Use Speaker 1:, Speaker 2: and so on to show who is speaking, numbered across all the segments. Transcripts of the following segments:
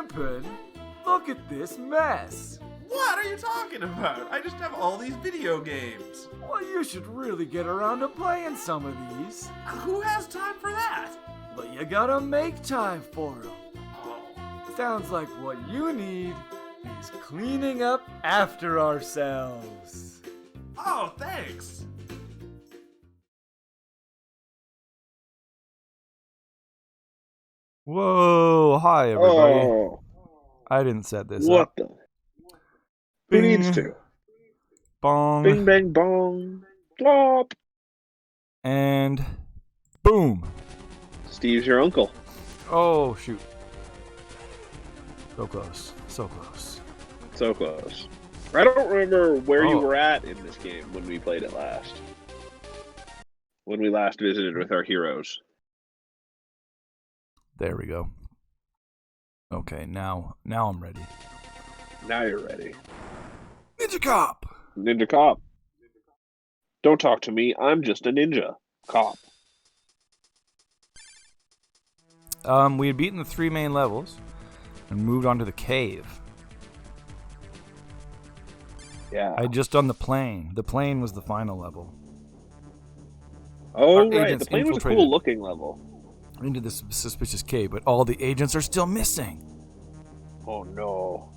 Speaker 1: Grimpen, look at this mess.
Speaker 2: What are you talking about? I just have all these video games.
Speaker 1: Well, you should really get around to playing some of these.
Speaker 2: Who has time for that?
Speaker 1: But you gotta make time for them.
Speaker 2: Oh.
Speaker 1: Sounds like what you need is cleaning up after ourselves.
Speaker 2: Oh, thanks.
Speaker 1: Whoa, hi everybody.
Speaker 3: Oh,
Speaker 1: I didn't set this
Speaker 3: what
Speaker 1: up.
Speaker 3: the? Who
Speaker 1: Bing,
Speaker 3: needs to?
Speaker 1: bong,
Speaker 3: Bing, bang, bong. Plop.
Speaker 1: and boom.
Speaker 3: Steve's your uncle.
Speaker 1: Oh, shoot. So close, so close.
Speaker 3: So close. I don't remember where you
Speaker 1: Oh.
Speaker 3: were at in this game when we played it last. When we last visited with our heroes.
Speaker 1: There we go. Okay, now I'm ready.
Speaker 3: Now you're ready.
Speaker 1: Ninja Cop!
Speaker 3: Ninja Cop. Don't talk to me. I'm just a ninja. Cop.
Speaker 1: We had beaten the 3 main levels and moved on to the cave.
Speaker 3: Yeah.
Speaker 1: I had just done the plane. The plane was the final level.
Speaker 3: Oh,
Speaker 1: our
Speaker 3: right. The
Speaker 1: agents
Speaker 3: plane was a
Speaker 1: infiltrated.
Speaker 3: cool looking level.
Speaker 1: Into this suspicious cave, but all the agents are still missing.
Speaker 3: Oh, no.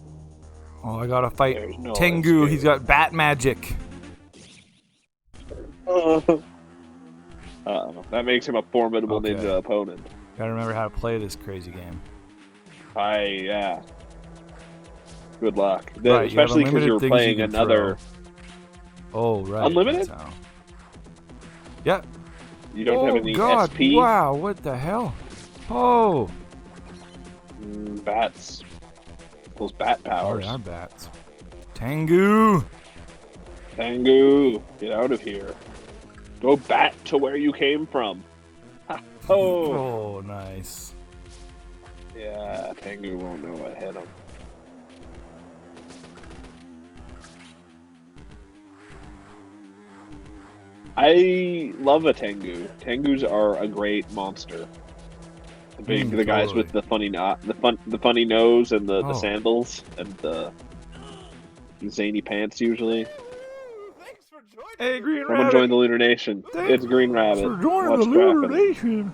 Speaker 1: Oh, I gotta fight
Speaker 3: There's no
Speaker 1: Tengu.
Speaker 3: escape.
Speaker 1: He's got bat magic.
Speaker 3: That makes him a formidable
Speaker 1: Okay.
Speaker 3: ninja opponent.
Speaker 1: Gotta remember how to play this crazy game.
Speaker 3: Yeah. Good luck.
Speaker 1: Right, you have
Speaker 3: Especially because
Speaker 1: unlimited
Speaker 3: you were
Speaker 1: things
Speaker 3: playing
Speaker 1: you can
Speaker 3: another.
Speaker 1: Oh, right.
Speaker 3: Unlimited?
Speaker 1: that's how. Yeah.
Speaker 3: You don't have any
Speaker 1: God,
Speaker 3: SP?
Speaker 1: wow, what the hell? Oh,
Speaker 3: Bats. Those bat
Speaker 1: oh,
Speaker 3: powers.
Speaker 1: they are bats. Tengu.
Speaker 3: Tengu, get out of here. Go back to where you came from. Ha. Oh.
Speaker 1: Oh, nice.
Speaker 3: Yeah, Tengu won't know what hit him. I love a Tengu. Tengus are a great monster. The guys
Speaker 1: totally.
Speaker 3: with the funny the funny nose and the
Speaker 1: Oh.
Speaker 3: sandals and the zany pants usually.
Speaker 2: Thanks for joining.
Speaker 1: Hey, Green
Speaker 3: Someone
Speaker 1: Rabbit.
Speaker 3: joined the Lunar Nation.
Speaker 1: Thanks
Speaker 3: It's Green Rabbit.
Speaker 1: for joining
Speaker 3: What's
Speaker 1: the Lunar
Speaker 3: cracking?
Speaker 1: Nation.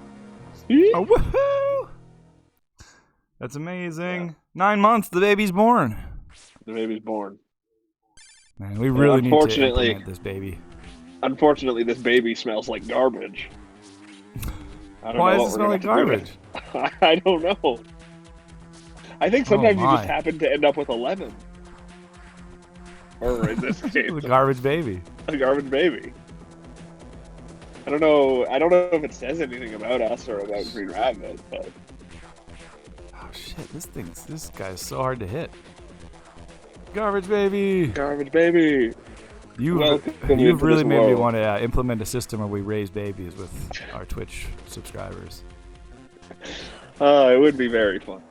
Speaker 1: Oh, woohoo! That's amazing.
Speaker 3: Yeah.
Speaker 1: 9 months, the baby's born.
Speaker 3: The baby's born.
Speaker 1: Man, we really need to
Speaker 3: unfortunately-
Speaker 1: implement this baby.
Speaker 3: Unfortunately, this baby smells like garbage. I don't
Speaker 1: Why
Speaker 3: know
Speaker 1: does
Speaker 3: what
Speaker 1: it smell
Speaker 3: we're
Speaker 1: like
Speaker 3: gonna
Speaker 1: garbage?
Speaker 3: have to do with it. I don't know. I think sometimes you
Speaker 1: my.
Speaker 3: just happen to end up with a lemon. Or in this case,
Speaker 1: The garbage baby.
Speaker 3: a garbage baby. I don't know if it says anything about us or about Green Rabbit, but
Speaker 1: Oh shit, this guy's so hard to hit. Garbage baby.
Speaker 3: garbage baby. Welcome
Speaker 1: You've
Speaker 3: into
Speaker 1: really
Speaker 3: this
Speaker 1: made me
Speaker 3: world.
Speaker 1: want to implement a system where we raise babies with our Twitch subscribers.
Speaker 3: It would be very fun.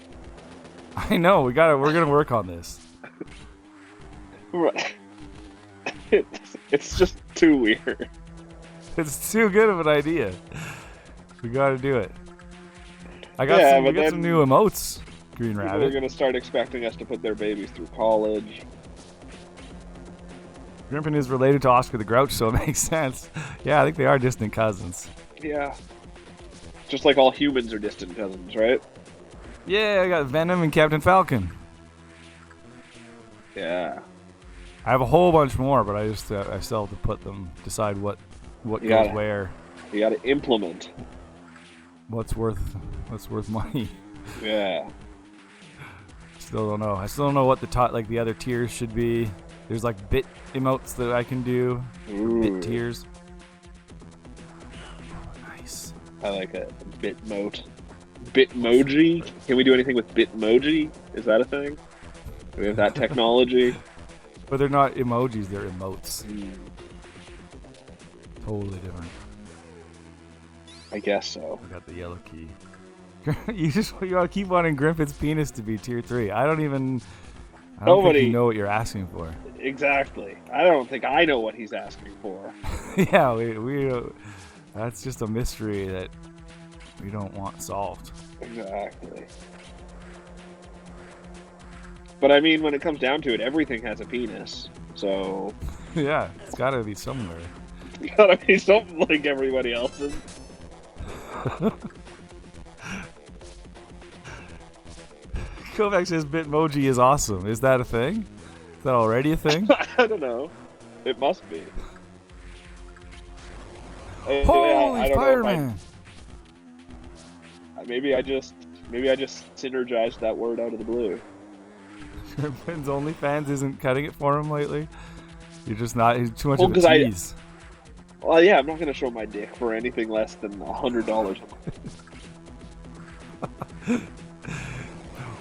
Speaker 1: I know, we're gonna work on this.
Speaker 3: Right. It's just too weird.
Speaker 1: It's too good of an idea. We gotta do it. I got
Speaker 3: Yeah,
Speaker 1: we
Speaker 3: but
Speaker 1: got
Speaker 3: then
Speaker 1: some new emotes, Green
Speaker 3: People are
Speaker 1: Rabbit.
Speaker 3: going to start expecting us to put their babies through college.
Speaker 1: Grimpen is related to Oscar the Grouch, so it makes sense. Yeah, I think they are distant cousins.
Speaker 3: Yeah. Just like all humans are distant cousins, right?
Speaker 1: Yeah, I got Venom and Captain Falcon.
Speaker 3: Yeah.
Speaker 1: I have a whole bunch more, but I still have to put them, decide what
Speaker 3: You
Speaker 1: goes
Speaker 3: gotta-
Speaker 1: where,
Speaker 3: You got to implement.
Speaker 1: what's worth money.
Speaker 3: Yeah.
Speaker 1: Still don't know. I still don't know what the other tiers should be. There's like bit emotes that I can do.
Speaker 3: Ooh,
Speaker 1: Bit tiers. Nice.
Speaker 3: I like a Bitmote. Bitmoji? Can we do anything with Bitmoji? Is that a thing? Do we have that technology?
Speaker 1: But they're not emojis, they're emotes.
Speaker 3: Hmm,
Speaker 1: Totally different.
Speaker 3: I guess so.
Speaker 1: I got the yellow key. you gotta keep wanting Grimpen's penis to be tier 3. I don't think
Speaker 3: Nobody-
Speaker 1: you know what you're asking for.
Speaker 3: Exactly. I don't think I know what he's asking for.
Speaker 1: Yeah, we that's just a mystery that we don't want solved.
Speaker 3: Exactly. But I mean, when it comes down to it, everything has a penis. So
Speaker 1: Yeah, it's gotta be somewhere.
Speaker 3: you gotta be something like everybody else's.
Speaker 1: Kovac says Bitmoji is awesome. Is that a thing? Is that already a thing?
Speaker 3: I don't know. It must be.
Speaker 1: Holy
Speaker 3: I don't
Speaker 1: Fireman!
Speaker 3: know maybe I just synergized that word out of the blue.
Speaker 1: Grimpen's OnlyFans isn't cutting it for him lately. You're just not. He's too much
Speaker 3: Well,
Speaker 1: of a
Speaker 3: 'cause
Speaker 1: tease.
Speaker 3: Well, yeah, I'm not gonna show my dick for anything less than $100.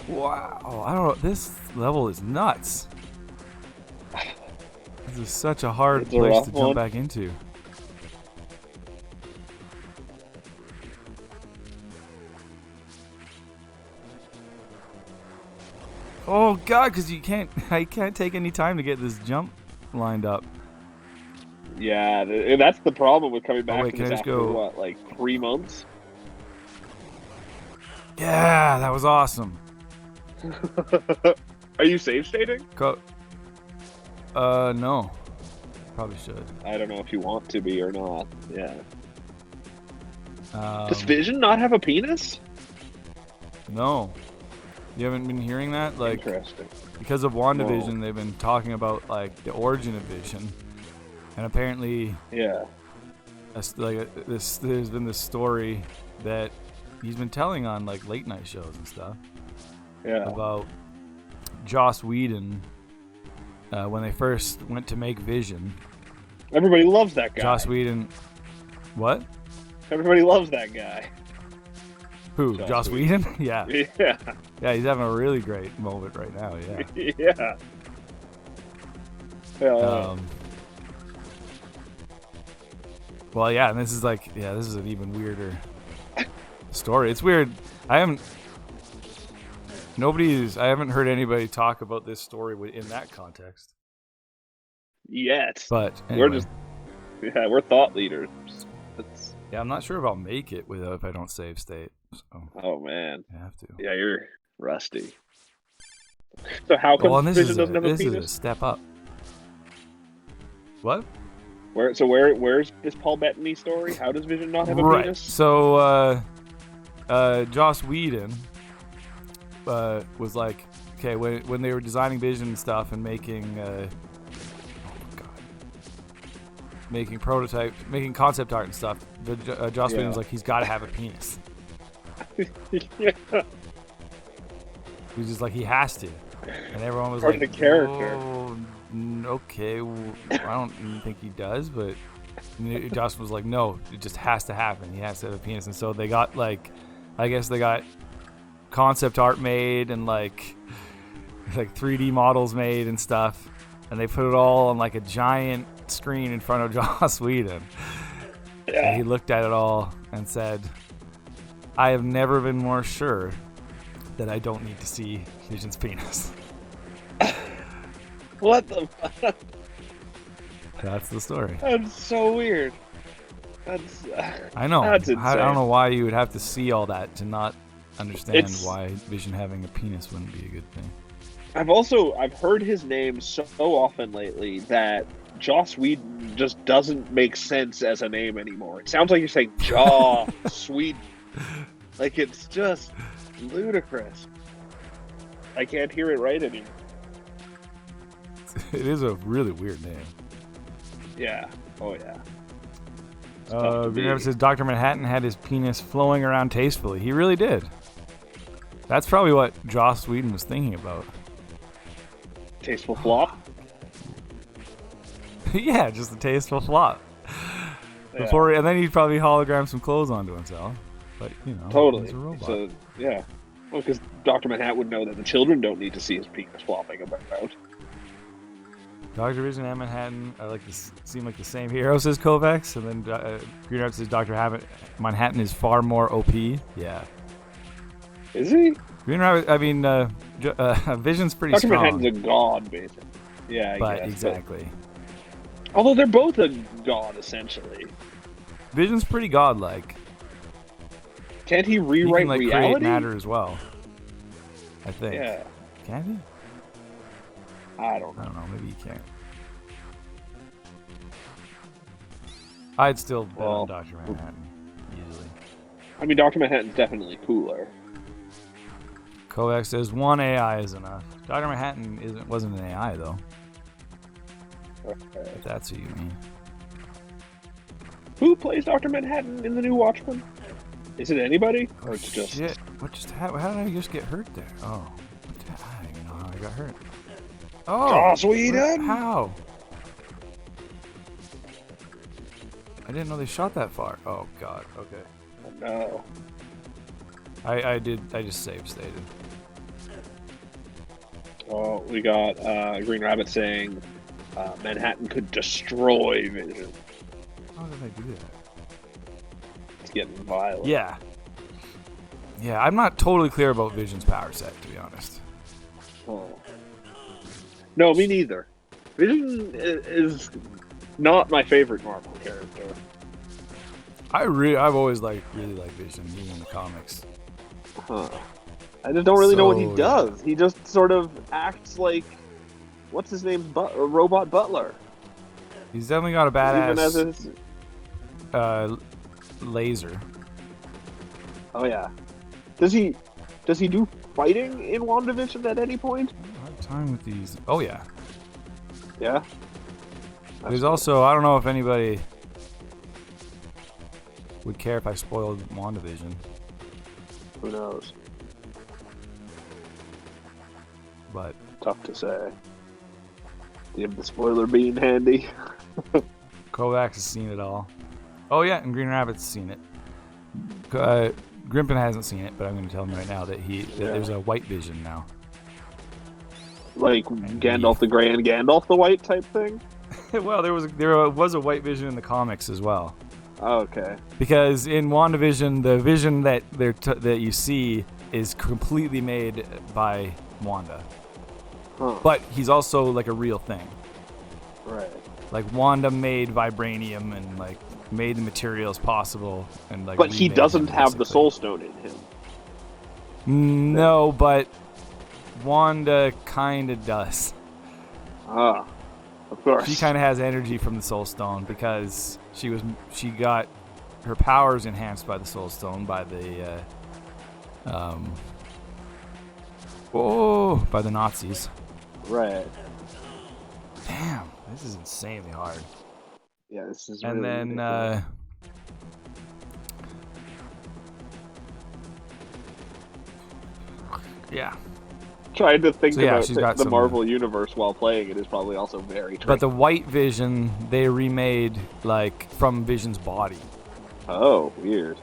Speaker 1: Wow, I don't know. This level is nuts. This is such a hard
Speaker 3: It's a
Speaker 1: place
Speaker 3: rough
Speaker 1: to jump
Speaker 3: one.
Speaker 1: back into. Oh god, because I can't take any time to get this jump lined up.
Speaker 3: Yeah, and that's the problem with coming back
Speaker 1: wait,
Speaker 3: to
Speaker 1: can I
Speaker 3: this
Speaker 1: just
Speaker 3: after
Speaker 1: go-
Speaker 3: what, like 3 months?
Speaker 1: Yeah, that was awesome.
Speaker 3: Are you save stating?
Speaker 1: No. Probably should.
Speaker 3: I don't know if you want to be or not. Yeah. Does
Speaker 1: Um,
Speaker 3: Vision not have a penis?
Speaker 1: no. You haven't been hearing that? Like,
Speaker 3: Interesting.
Speaker 1: because of WandaVision,
Speaker 3: No.
Speaker 1: they've been talking about, like, the origin of Vision. And apparently,
Speaker 3: Yeah.
Speaker 1: there's been this story that he's been telling on, like, late night shows and stuff
Speaker 3: Yeah.
Speaker 1: about Joss Whedon when they first went to make Vision.
Speaker 3: Everybody loves that guy.
Speaker 1: Joss Whedon. What?
Speaker 3: Everybody loves that guy.
Speaker 1: Who?
Speaker 3: Joss
Speaker 1: Joss Whedon? Yeah.
Speaker 3: Yeah.
Speaker 1: Yeah, he's having a really great moment right now, yeah.
Speaker 3: Yeah.
Speaker 1: Well, yeah, and this is an even weirder story. It's weird. I haven't heard anybody talk about this story in that context.
Speaker 3: Yet.
Speaker 1: But anyway,
Speaker 3: we're thought leaders.
Speaker 1: yeah, I'm not sure if I'll make it if I don't save state. So
Speaker 3: Oh man.
Speaker 1: I have to.
Speaker 3: Yeah, you're rusty. So how come
Speaker 1: Well, and
Speaker 3: Vision doesn't have a
Speaker 1: this is a
Speaker 3: penis?
Speaker 1: step up. What?
Speaker 3: Where's this Paul Bettany story? How does Vision not have a
Speaker 1: Right.
Speaker 3: penis?
Speaker 1: So Joss Whedon was like, okay, when they were designing Vision and stuff and making making concept art and stuff, Joss Whedon was like, he's got to have a penis.
Speaker 3: Yeah.
Speaker 1: He was just like, he has to, and everyone was
Speaker 3: Part of
Speaker 1: like,
Speaker 3: the character.
Speaker 1: "Oh, okay, I don't even think he does," but Joss was like, no, it just has to happen. He has to have a penis, and so they got I guess they got concept art made and like 3D models made and stuff, and they put it all on like a giant screen in front of Joss Whedon.
Speaker 3: Yeah.
Speaker 1: And he looked at it all and said, I have never been more sure that I don't need to see Vision's penis.
Speaker 3: What the fuck?
Speaker 1: That's the story.
Speaker 3: That's so weird.
Speaker 1: I know.
Speaker 3: That's
Speaker 1: I
Speaker 3: insane.
Speaker 1: don't know why you would have to see all that to not understand
Speaker 3: It's-
Speaker 1: why Vision having a penis wouldn't be a good thing.
Speaker 3: I've heard his name so often lately that Joss Whedon just doesn't make sense as a name anymore. It sounds like you're saying Jaw Sweden. Like it's just ludicrous. I can't hear it right anymore.
Speaker 1: It is a really weird name.
Speaker 3: Yeah. Oh yeah. It's tough to
Speaker 1: Green
Speaker 3: be.
Speaker 1: says Dr. Manhattan had his penis flowing around tastefully. He really did. That's probably what Joss Whedon was thinking about.
Speaker 3: Tasteful flop.
Speaker 1: Yeah, just a tasteful flop.
Speaker 3: Yeah.
Speaker 1: And then he'd probably hologram some clothes onto himself. But,
Speaker 3: Totally.
Speaker 1: he's a robot.
Speaker 3: So yeah. Well, because Dr. Manhattan would know that the children don't need to see his penis flopping about.
Speaker 1: Dr. Vision and Manhattan seem like the same hero, says Kovacs. And then Green Rabbit says Dr. Manhattan is far more OP. Yeah.
Speaker 3: Is he?
Speaker 1: Green Rabbit, Vision's pretty
Speaker 3: Dr.
Speaker 1: strong.
Speaker 3: Manhattan's a god, basically. Yeah, I
Speaker 1: but
Speaker 3: guess.
Speaker 1: exactly.
Speaker 3: But, although they're both a god, essentially.
Speaker 1: Vision's pretty godlike.
Speaker 3: Can't he
Speaker 1: He
Speaker 3: rewrite
Speaker 1: can create
Speaker 3: reality?
Speaker 1: matter as well. I think.
Speaker 3: Yeah.
Speaker 1: Can he?
Speaker 3: I don't
Speaker 1: I
Speaker 3: know.
Speaker 1: don't know. Maybe you can't. I'd still bet on Dr. Manhattan, easily.
Speaker 3: I mean, Dr. Manhattan's definitely cooler.
Speaker 1: Kovac says 1 AI is enough. Dr. Manhattan wasn't an AI, though.
Speaker 3: Okay.
Speaker 1: If that's what you mean.
Speaker 3: Who plays Dr. Manhattan in the new Watchmen? Is it anybody?
Speaker 1: Oh,
Speaker 3: Or it's just...
Speaker 1: shit. What just happened? How did I just get hurt there? Oh. I don't even know how I got hurt. Oh!
Speaker 3: Joss Whedon!
Speaker 1: How? I didn't know they shot that far. Oh, God. Okay.
Speaker 3: No.
Speaker 1: I just save stated.
Speaker 3: Oh, we got Green Rabbit saying Manhattan could destroy Vision.
Speaker 1: How did I do that?
Speaker 3: It's getting violent.
Speaker 1: Yeah. Yeah, I'm not totally clear about Vision's power set, to be honest.
Speaker 3: Oh. No, me neither. Vision is not my favorite Marvel character.
Speaker 1: I've always really liked Vision, even in the comics.
Speaker 3: Huh. I just don't really know what he
Speaker 1: So,
Speaker 3: does. He just sort of acts like, what's his name? Robot Butler.
Speaker 1: He's definitely got a
Speaker 3: Even as
Speaker 1: badass
Speaker 3: his...
Speaker 1: laser.
Speaker 3: Oh yeah. Does he do fighting in WandaVision at any point?
Speaker 1: I have time with these. Oh yeah.
Speaker 3: Yeah.
Speaker 1: There's also, I don't know if anybody would care if I spoiled WandaVision.
Speaker 3: Who knows?
Speaker 1: But
Speaker 3: Tough to say. Do you have the spoiler bean handy?
Speaker 1: Kovacs has seen it all. Oh yeah, and Green Rabbit's seen it. Grimpen hasn't seen it, but I'm going to tell him right now that there's a White Vision now.
Speaker 3: Like Gandalf the Grey and Gandalf the White type thing?
Speaker 1: Well, there was a White Vision in the comics as well.
Speaker 3: Oh, okay.
Speaker 1: Because in WandaVision, the Vision that that you see is completely made by Wanda.
Speaker 3: Huh.
Speaker 1: But he's also like a real thing.
Speaker 3: Right.
Speaker 1: Like Wanda made vibranium and like made the materials possible and like.
Speaker 3: But he
Speaker 1: remade
Speaker 3: doesn't
Speaker 1: him,
Speaker 3: have the
Speaker 1: basically.
Speaker 3: Soul Stone in him.
Speaker 1: No, but Wanda kind of does.
Speaker 3: Ah, of course.
Speaker 1: She kind of has energy from the Soul Stone because she got her powers enhanced by the Soul Stone by the by the Nazis.
Speaker 3: Right.
Speaker 1: Damn, this is insanely hard.
Speaker 3: Yeah, this is
Speaker 1: And
Speaker 3: really
Speaker 1: then
Speaker 3: ridiculous.
Speaker 1: yeah.
Speaker 3: Trying to think
Speaker 1: So, yeah,
Speaker 3: about
Speaker 1: she's got
Speaker 3: the
Speaker 1: some-
Speaker 3: Marvel universe while playing it is probably also very tricky.
Speaker 1: But the White Vision they remade like from Vision's body.
Speaker 3: Oh, weird.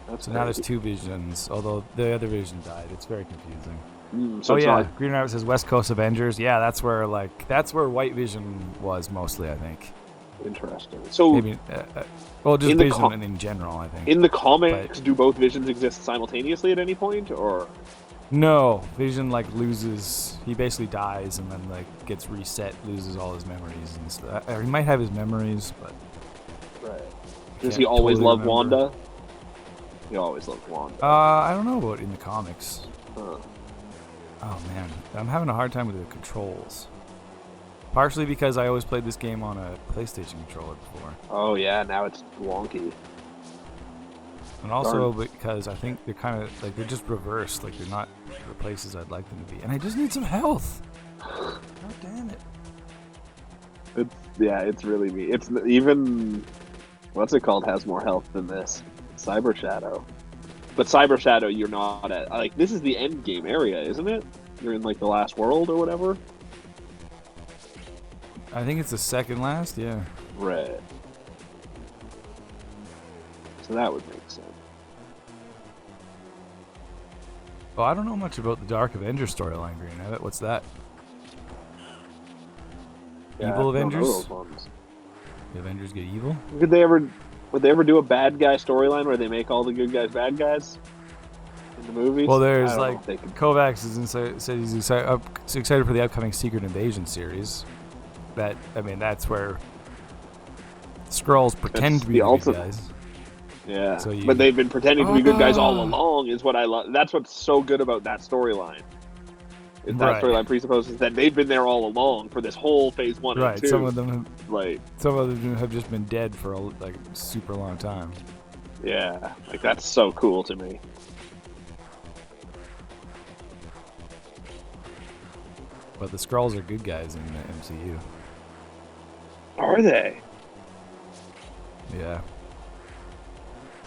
Speaker 3: That's
Speaker 1: So now there's
Speaker 3: crazy.
Speaker 1: 2 Visions, although the other Vision died. It's very confusing.
Speaker 3: So
Speaker 1: Oh
Speaker 3: it's
Speaker 1: yeah,
Speaker 3: not
Speaker 1: Green Rabbit says West Coast Avengers. Yeah, that's where White Vision was mostly, I think.
Speaker 3: interesting. So
Speaker 1: Maybe, well, just
Speaker 3: in the
Speaker 1: Vision
Speaker 3: com-
Speaker 1: and in general, I think.
Speaker 3: in the comics, do both visions exist simultaneously at any point, or
Speaker 1: No, Vision like loses. He basically dies and then like gets reset, loses all his memories and stuff. Or he might have his memories, but
Speaker 3: right?
Speaker 1: I
Speaker 3: Does
Speaker 1: can't
Speaker 3: he always
Speaker 1: totally
Speaker 3: love
Speaker 1: remember.
Speaker 3: Wanda? He always loved Wanda.
Speaker 1: I don't know about in the comics.
Speaker 3: Huh.
Speaker 1: Oh man, I'm having a hard time with the controls. Partially because I always played this game on a PlayStation controller before,
Speaker 3: Oh yeah, now it's wonky.
Speaker 1: and also
Speaker 3: Darn.
Speaker 1: because I think they're kind of like they're just reversed. Like they're not the places I'd like them to be, and I just need some health. God damn it!
Speaker 3: It's really me. It's even what's it called has more health than this. Cyber Shadow. But Cyber Shadow, you're not at like this is the end game area, isn't it? You're in like the last world or whatever.
Speaker 1: I think it's the second last. Yeah.
Speaker 3: Right. So that would make sense.
Speaker 1: Well, I don't know much about the Dark Avenger storyline, Green Rabbit. What's that?
Speaker 3: Yeah,
Speaker 1: Evil
Speaker 3: I don't know
Speaker 1: Avengers?
Speaker 3: those ones.
Speaker 1: The Avengers get evil?
Speaker 3: Would they ever do a bad guy storyline where they make all the good guys bad guys in the movies?
Speaker 1: Well, there's
Speaker 3: I don't know
Speaker 1: like
Speaker 3: if they could-
Speaker 1: Kovacs said he's excited for the upcoming Secret Invasion series. That's where Skrulls pretend
Speaker 3: It's
Speaker 1: to be
Speaker 3: the
Speaker 1: the good
Speaker 3: ultimate-
Speaker 1: guys.
Speaker 3: Yeah,
Speaker 1: So
Speaker 3: but they've been pretending to be good guys all
Speaker 1: Ah.
Speaker 3: along. Is what I love. That's what's so good about that storyline. Is that
Speaker 1: Right.
Speaker 3: storyline presupposes that they've been there all along for this whole phase 1 and
Speaker 1: Right.
Speaker 3: 2.
Speaker 1: Some of them
Speaker 3: like,
Speaker 1: have just been dead for a super long time.
Speaker 3: yeah, like that's so cool to me.
Speaker 1: But the Skrulls are good guys in the MCU.
Speaker 3: Are they?
Speaker 1: Yeah.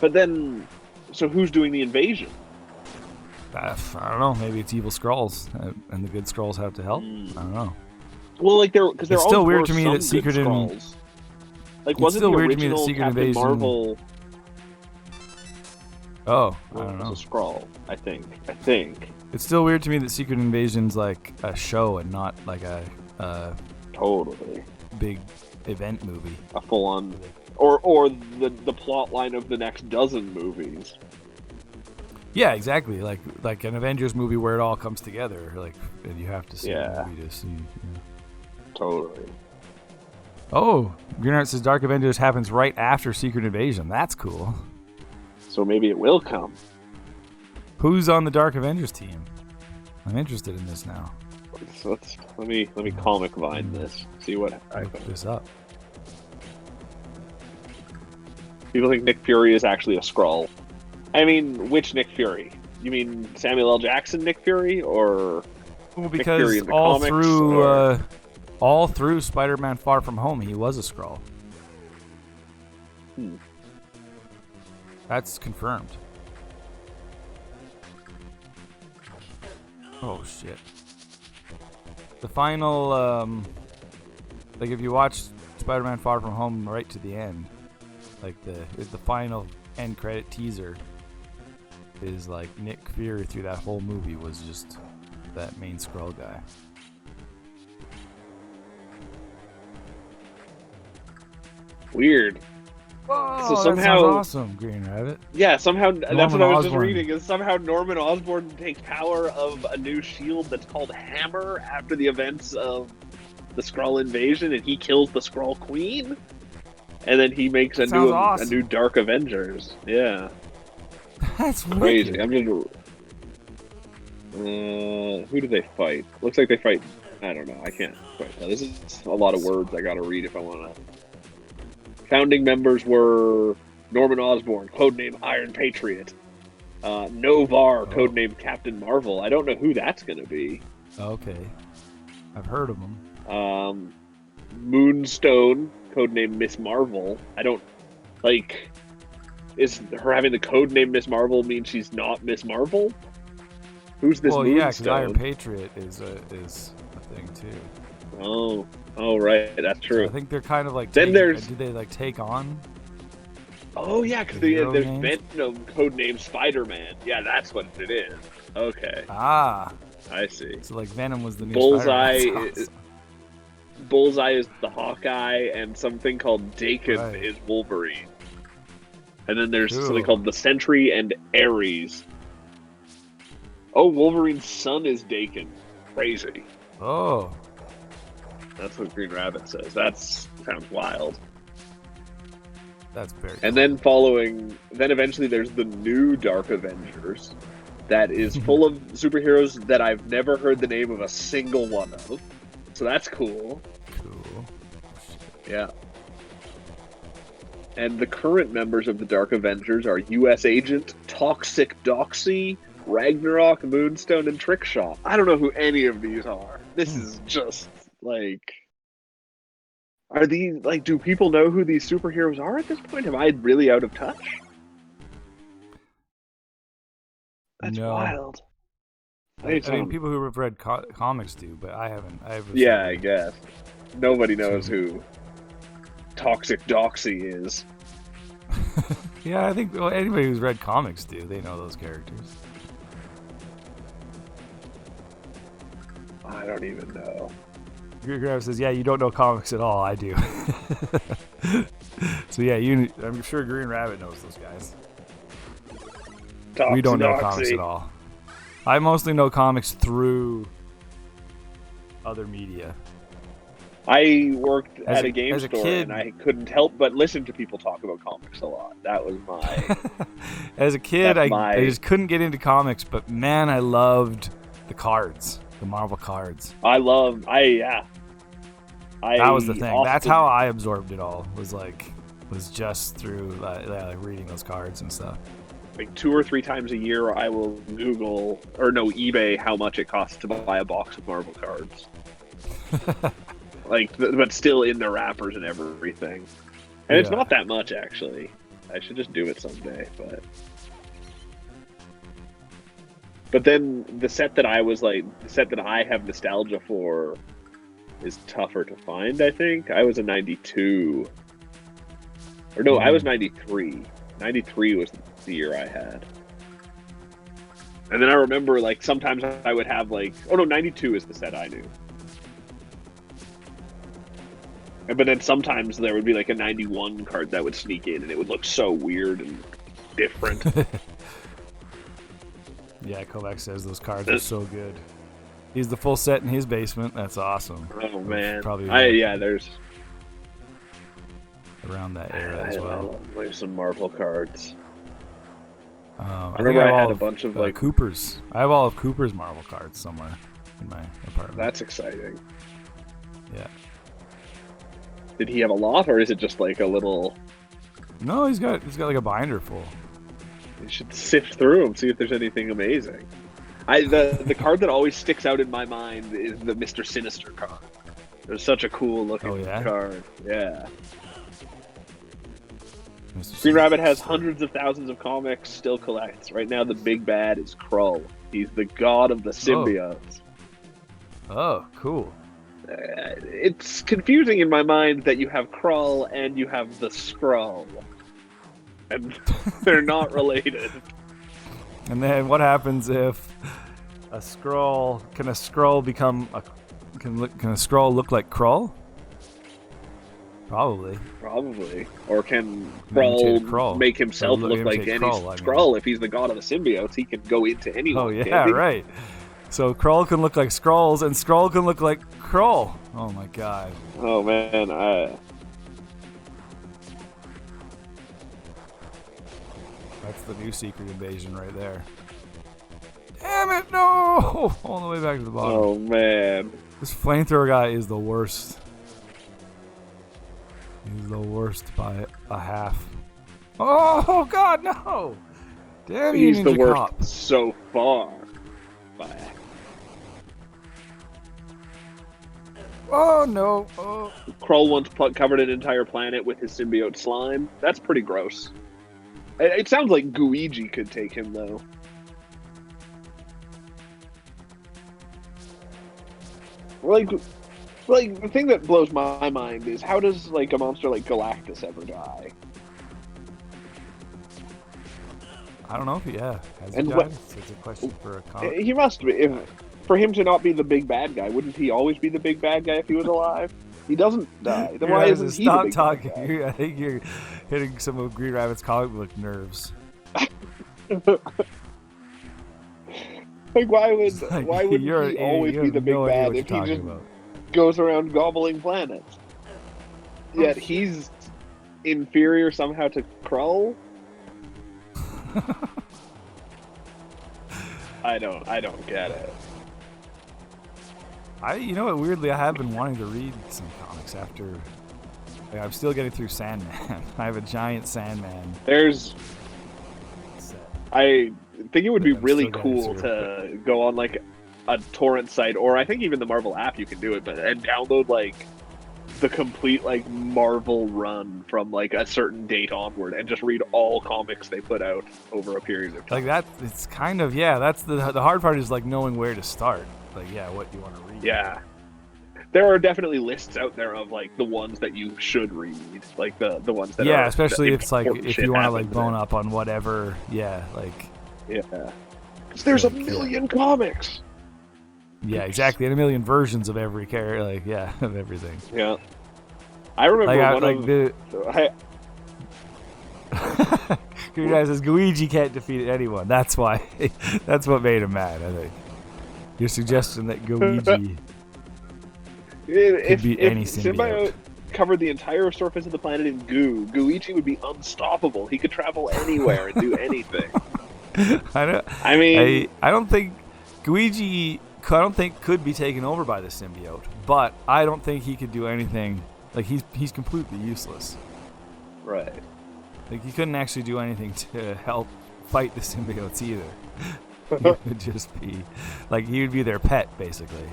Speaker 3: But then, so who's doing the invasion?
Speaker 1: I don't know. Maybe it's evil Skrulls, and the good Skrulls have to help. I don't know.
Speaker 3: Well, like because
Speaker 1: It's still weird to me that Secret
Speaker 3: Skrulls. Like,
Speaker 1: It's
Speaker 3: wasn't
Speaker 1: still
Speaker 3: the
Speaker 1: weird to me that
Speaker 3: original
Speaker 1: Secret
Speaker 3: Captain
Speaker 1: Invasion-
Speaker 3: Marvel
Speaker 1: Oh, I don't know.
Speaker 3: was a Skrull? I think.
Speaker 1: It's still weird to me that Secret Invasion's like a show and not like a
Speaker 3: Totally.
Speaker 1: big event movie.
Speaker 3: A full-on, or the plot line of the next dozen movies.
Speaker 1: Yeah, exactly. Like an Avengers movie where it all comes together. Like, and you have to see
Speaker 3: Yeah.
Speaker 1: the movie to see. Yeah.
Speaker 3: Totally.
Speaker 1: Oh, Greenheart says Dark Avengers happens right after Secret Invasion. That's cool.
Speaker 3: So maybe it will come.
Speaker 1: Who's on the Dark Avengers team? I'm interested in this now.
Speaker 3: So let me comic vine this. See what I
Speaker 1: Look
Speaker 3: think.
Speaker 1: this up.
Speaker 3: People think Nick Fury is actually a Skrull. I mean, which Nick Fury? You mean Samuel L. Jackson Nick Fury, or
Speaker 1: Well,
Speaker 3: Nick Fury
Speaker 1: because
Speaker 3: in the comics,
Speaker 1: all through Spider-Man: Far From Home, he was a Skrull. That's confirmed. Oh shit! The final, like if you watch Spider-Man: Far From Home right to the end, like the final end credit teaser is like Nick Fury through that whole movie was just that main Skrull guy.
Speaker 3: weird?
Speaker 1: Whoa,
Speaker 3: So
Speaker 1: that
Speaker 3: somehow-
Speaker 1: sounds awesome, Green Rabbit.
Speaker 3: Yeah, somehow that's
Speaker 1: Norman
Speaker 3: what I was just
Speaker 1: Osborn.
Speaker 3: reading. Is somehow Norman Osborn takes power of a new shield that's called Hammer after the events of the Skrull invasion, and he kills the Skrull Queen, and then he makes a
Speaker 1: Sounds
Speaker 3: new
Speaker 1: awesome.
Speaker 3: a new Dark Avengers. Yeah,
Speaker 1: That's
Speaker 3: crazy.
Speaker 1: wicked.
Speaker 3: I'm just. Who do they fight? Looks like they fight. I don't know. I can't quite tell. This is a lot of words I gotta read if I want to. Founding members were Norman Osborn, codename Iron Patriot. Novar, codename Captain Marvel. I don't know who that's going to be.
Speaker 1: Okay, I've heard of them.
Speaker 3: Moonstone, codename Miss Marvel. I don't like. Is her having the codename Miss Marvel mean she's not Miss Marvel? Who's this
Speaker 1: Well, yeah, because
Speaker 3: Moonstone?
Speaker 1: Iron Patriot is a thing too.
Speaker 3: Oh, right, that's true.
Speaker 1: So I think they're kind of like.
Speaker 3: Then there's-
Speaker 1: Do they like take on?
Speaker 3: Oh yeah, because
Speaker 1: The hero
Speaker 3: there's
Speaker 1: names?
Speaker 3: Venom codename Spider-Man. Yeah, that's what it is. Okay,
Speaker 1: Ah,
Speaker 3: I see.
Speaker 1: so like Venom was the new
Speaker 3: Bullseye
Speaker 1: Spider-Man. That's
Speaker 3: is-
Speaker 1: awesome.
Speaker 3: Bullseye is the Hawkeye, and something called Dakin
Speaker 1: Right.
Speaker 3: is Wolverine. And then there's
Speaker 1: Cool.
Speaker 3: something called the Sentry and Ares. Oh, Wolverine's son is Dakin. Crazy.
Speaker 1: Oh,
Speaker 3: That's what Green Rabbit says. That sounds wild.
Speaker 1: that's very.
Speaker 3: And then then eventually there's the new Dark Avengers that is full of superheroes that I've never heard the name of a single one of. So that's cool.
Speaker 1: cool.
Speaker 3: Yeah. And the current members of the Dark Avengers are U.S. Agent, Toxic Doxy, Ragnarok, Moonstone, and Trickshot. I don't know who any of these are. This is just like... Are these, like, do people know who these superheroes are at this point? Am I really out of touch? That's
Speaker 1: No.
Speaker 3: wild.
Speaker 1: I mean, people who have read comics do, but I haven't.
Speaker 3: Yeah, I guess. Nobody knows who Toxic Doxy is.
Speaker 1: Yeah, I think anybody who's read comics do. They know those characters.
Speaker 3: I don't even know.
Speaker 1: Grab says, "Yeah, you don't know comics at all. I do." So yeah, I'm sure Green Rabbit knows those guys. We don't know comics at all. I mostly know comics through other media.
Speaker 3: I worked
Speaker 1: As
Speaker 3: at
Speaker 1: a-
Speaker 3: a game
Speaker 1: as a
Speaker 3: store,
Speaker 1: kid-
Speaker 3: and I couldn't help but listen to people talk about comics a lot. That was my
Speaker 1: As a kid,
Speaker 3: That's
Speaker 1: I just couldn't get into comics, but man, I loved the cards, the Marvel cards.
Speaker 3: that
Speaker 1: That was the thing. That's how I absorbed it all. Was just through like reading those cards and stuff.
Speaker 3: like 2 or 3 times a year I will eBay how much it costs to buy a box of Marvel cards. But still in the wrappers and everything. And it's
Speaker 1: Yeah.
Speaker 3: not that much actually. I should just do it someday, but then the set that I have nostalgia for is tougher to find, I think. I was a 92. Or no, I was 93. 93 was the year I had. And then I remember, like, sometimes I would have, like... Oh, no, 92 is the set I knew. But then sometimes there would be, like, a 91 card that would sneak in, and it would look so weird and different.
Speaker 1: Yeah, Kovac says those cards are so good. He's the full set in his basement. That's awesome.
Speaker 3: Oh, man.
Speaker 1: Probably
Speaker 3: there's...
Speaker 1: around that era as well.
Speaker 3: There's some Marvel cards.
Speaker 1: I
Speaker 3: remember
Speaker 1: think
Speaker 3: I had
Speaker 1: all
Speaker 3: a bunch of, like...
Speaker 1: Cooper's. I have all of Cooper's Marvel cards somewhere in my apartment.
Speaker 3: That's exciting.
Speaker 1: Yeah.
Speaker 3: Did he have a lot, or is it just, like, a little...
Speaker 1: No, he's got like a binder full.
Speaker 3: You should sift through them, see if there's anything amazing. The card that always sticks out in my mind is the Mr. Sinister card. There's such a cool looking card. Yeah. Green Rabbit has hundreds of thousands of comics, still collects. Right now, the big bad is Krull. He's the god of the symbiotes.
Speaker 1: Oh, cool.
Speaker 3: It's confusing in my mind that you have Krull and you have the Skrull. And they're not related.
Speaker 1: And then what happens if a Skrull... Can a Skrull become a... Can a Skrull look like Krull? Probably.
Speaker 3: Or can
Speaker 1: Krull
Speaker 3: Krull make himself look like any Skrull? If he's the god of the symbiotes, he can go into anyone.
Speaker 1: Oh, yeah, right. So Krull can look like Skrulls, and Skrull can look like Krull. Oh, my God.
Speaker 3: Oh, man.
Speaker 1: That's the new Secret Invasion right there. Damn it, no! All the way back to the bottom.
Speaker 3: Oh, man.
Speaker 1: This flamethrower guy is the worst. He's the worst by a half. Oh, God, no! Damn you,
Speaker 3: He's the worst
Speaker 1: cop.
Speaker 3: so far. By
Speaker 1: Oh, no. Oh.
Speaker 3: Krull once covered an entire planet with his symbiote slime. That's pretty gross. It sounds like Guiji could take him, though. Like the thing that blows my mind is how does, like, a monster like Galactus ever die?
Speaker 1: I don't know if he, has he
Speaker 3: And
Speaker 1: died? It's a question for a comic.
Speaker 3: He must be. For him to not be the big bad guy, wouldn't he always be the big bad guy if he was alive? He doesn't die. Then why isn't he the big
Speaker 1: talking.
Speaker 3: bad guy?
Speaker 1: I think you're hitting some of Green Rabbit's comic book nerves.
Speaker 3: Like, why would he
Speaker 1: You
Speaker 3: always be the big
Speaker 1: no idea
Speaker 3: bad
Speaker 1: what
Speaker 3: if he
Speaker 1: you're
Speaker 3: just
Speaker 1: talking about.
Speaker 3: goes around gobbling planets? Yet he's inferior somehow to Krull? I don't get it.
Speaker 1: You know what? Weirdly, I have been wanting to read some comics after. Like, I'm still getting through Sandman. I have a giant Sandman.
Speaker 3: I think it would be
Speaker 1: I'm
Speaker 3: really
Speaker 1: still getting
Speaker 3: cool
Speaker 1: through
Speaker 3: to go on, like, a torrent site, or I think even the Marvel app you can do it, and download, like, the complete, like, Marvel run from, like, a certain date onward, and just read all comics they put out over a period of time.
Speaker 1: Like that, it's kind of that's the hard part is like knowing where to start. Like what you want to read.
Speaker 3: Yeah. There are definitely lists out there of, like, the ones that you should read, like the ones that are...
Speaker 1: Especially if it's like if you want to, like, bone
Speaker 3: up.
Speaker 1: up on whatever. Yeah, like.
Speaker 3: Yeah. 'Cause there's a million comics.
Speaker 1: Yeah, exactly. And a million versions of every character, like, of everything.
Speaker 3: Yeah. I remember
Speaker 1: Green Guy says Luigi can't defeat anyone. That's why. That's what made him mad, I think. Your suggestion that Luigi...
Speaker 3: If
Speaker 1: be any
Speaker 3: Symbiote covered the entire surface of the planet in goo, Gooichi would be unstoppable. He could travel anywhere and do anything. I mean,
Speaker 1: I don't think Guigi. I don't think could be taken over by the symbiote, but I don't think he could do anything. Like he's completely useless.
Speaker 3: right.
Speaker 1: Like he couldn't actually do anything to help fight the symbiotes either. He would just be like he would be their pet basically.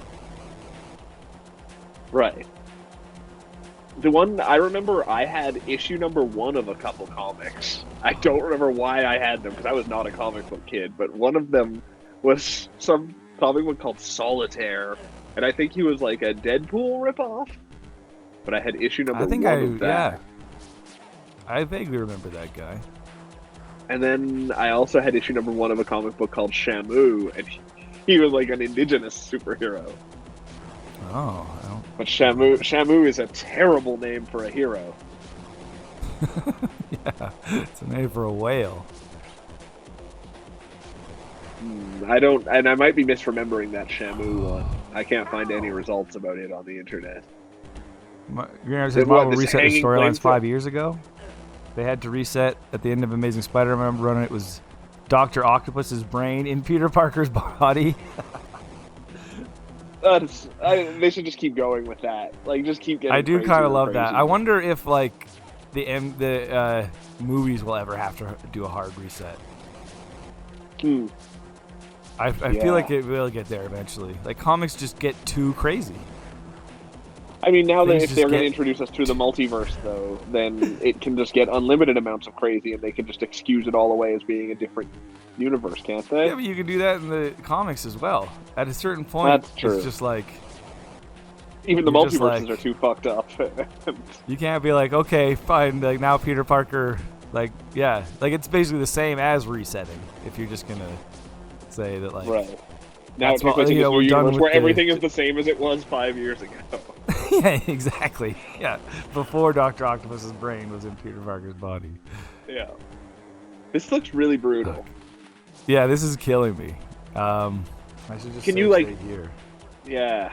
Speaker 3: Right. The one I remember, I had issue number 1 of a couple comics. I don't remember why I had them because I was not a comic book kid, but one of them was some comic book called Solitaire, and I think he was like a Deadpool ripoff. But I had issue number 1 of that.
Speaker 1: Yeah. I vaguely remember that guy.
Speaker 3: And then I also had issue number 1 of a comic book called Shamu, and he was like an indigenous superhero.
Speaker 1: Oh, I don't.
Speaker 3: But Shamu is a terrible name for a hero.
Speaker 1: Yeah, it's a name for a whale.
Speaker 3: I don't, and I might be misremembering that Shamu one. I can't find any results about it on the internet.
Speaker 1: You're saying Marvel
Speaker 3: this
Speaker 1: reset the
Speaker 3: hanging
Speaker 1: storylines
Speaker 3: flamethrower?
Speaker 1: 5 years ago? They had to reset at the end of Amazing Spider-Man. I remember running it was Dr. Octopus's brain in Peter Parker's body.
Speaker 3: They should just keep going with that. Like, just keep getting.
Speaker 1: I do
Speaker 3: kind of
Speaker 1: love that. I wonder if like the movies will ever have to do a hard reset. I feel like it will get there eventually. Like comics just get too crazy.
Speaker 3: I mean, now that
Speaker 1: Things
Speaker 3: if
Speaker 1: just
Speaker 3: they're going
Speaker 1: get-
Speaker 3: to introduce us to the multiverse, though, then it can just get unlimited amounts of crazy, and they can just excuse it all away as being a different universe, can't they?
Speaker 1: Yeah, but you can do that in the comics as well. At a certain point,
Speaker 3: That's true.
Speaker 1: it's just like
Speaker 3: Even the
Speaker 1: you're just
Speaker 3: multiverses
Speaker 1: like-
Speaker 3: are too fucked up.
Speaker 1: you can't be like, okay, fine, like now Peter Parker, like yeah, like it's basically the same as resetting. If you're just gonna say that, like,
Speaker 3: right. Now
Speaker 1: That's
Speaker 3: it takes
Speaker 1: what-
Speaker 3: place in
Speaker 1: you
Speaker 3: this
Speaker 1: know,
Speaker 3: new
Speaker 1: we're done
Speaker 3: universe
Speaker 1: with
Speaker 3: where
Speaker 1: the-
Speaker 3: everything is the same as it was 5 years ago.
Speaker 1: yeah, exactly, yeah, before Dr. Octopus's brain was in Peter Parker's body.
Speaker 3: Yeah. This looks really brutal.
Speaker 1: Yeah, this is killing me. I should just
Speaker 3: Can
Speaker 1: search
Speaker 3: you, like-
Speaker 1: right here.
Speaker 3: Yeah.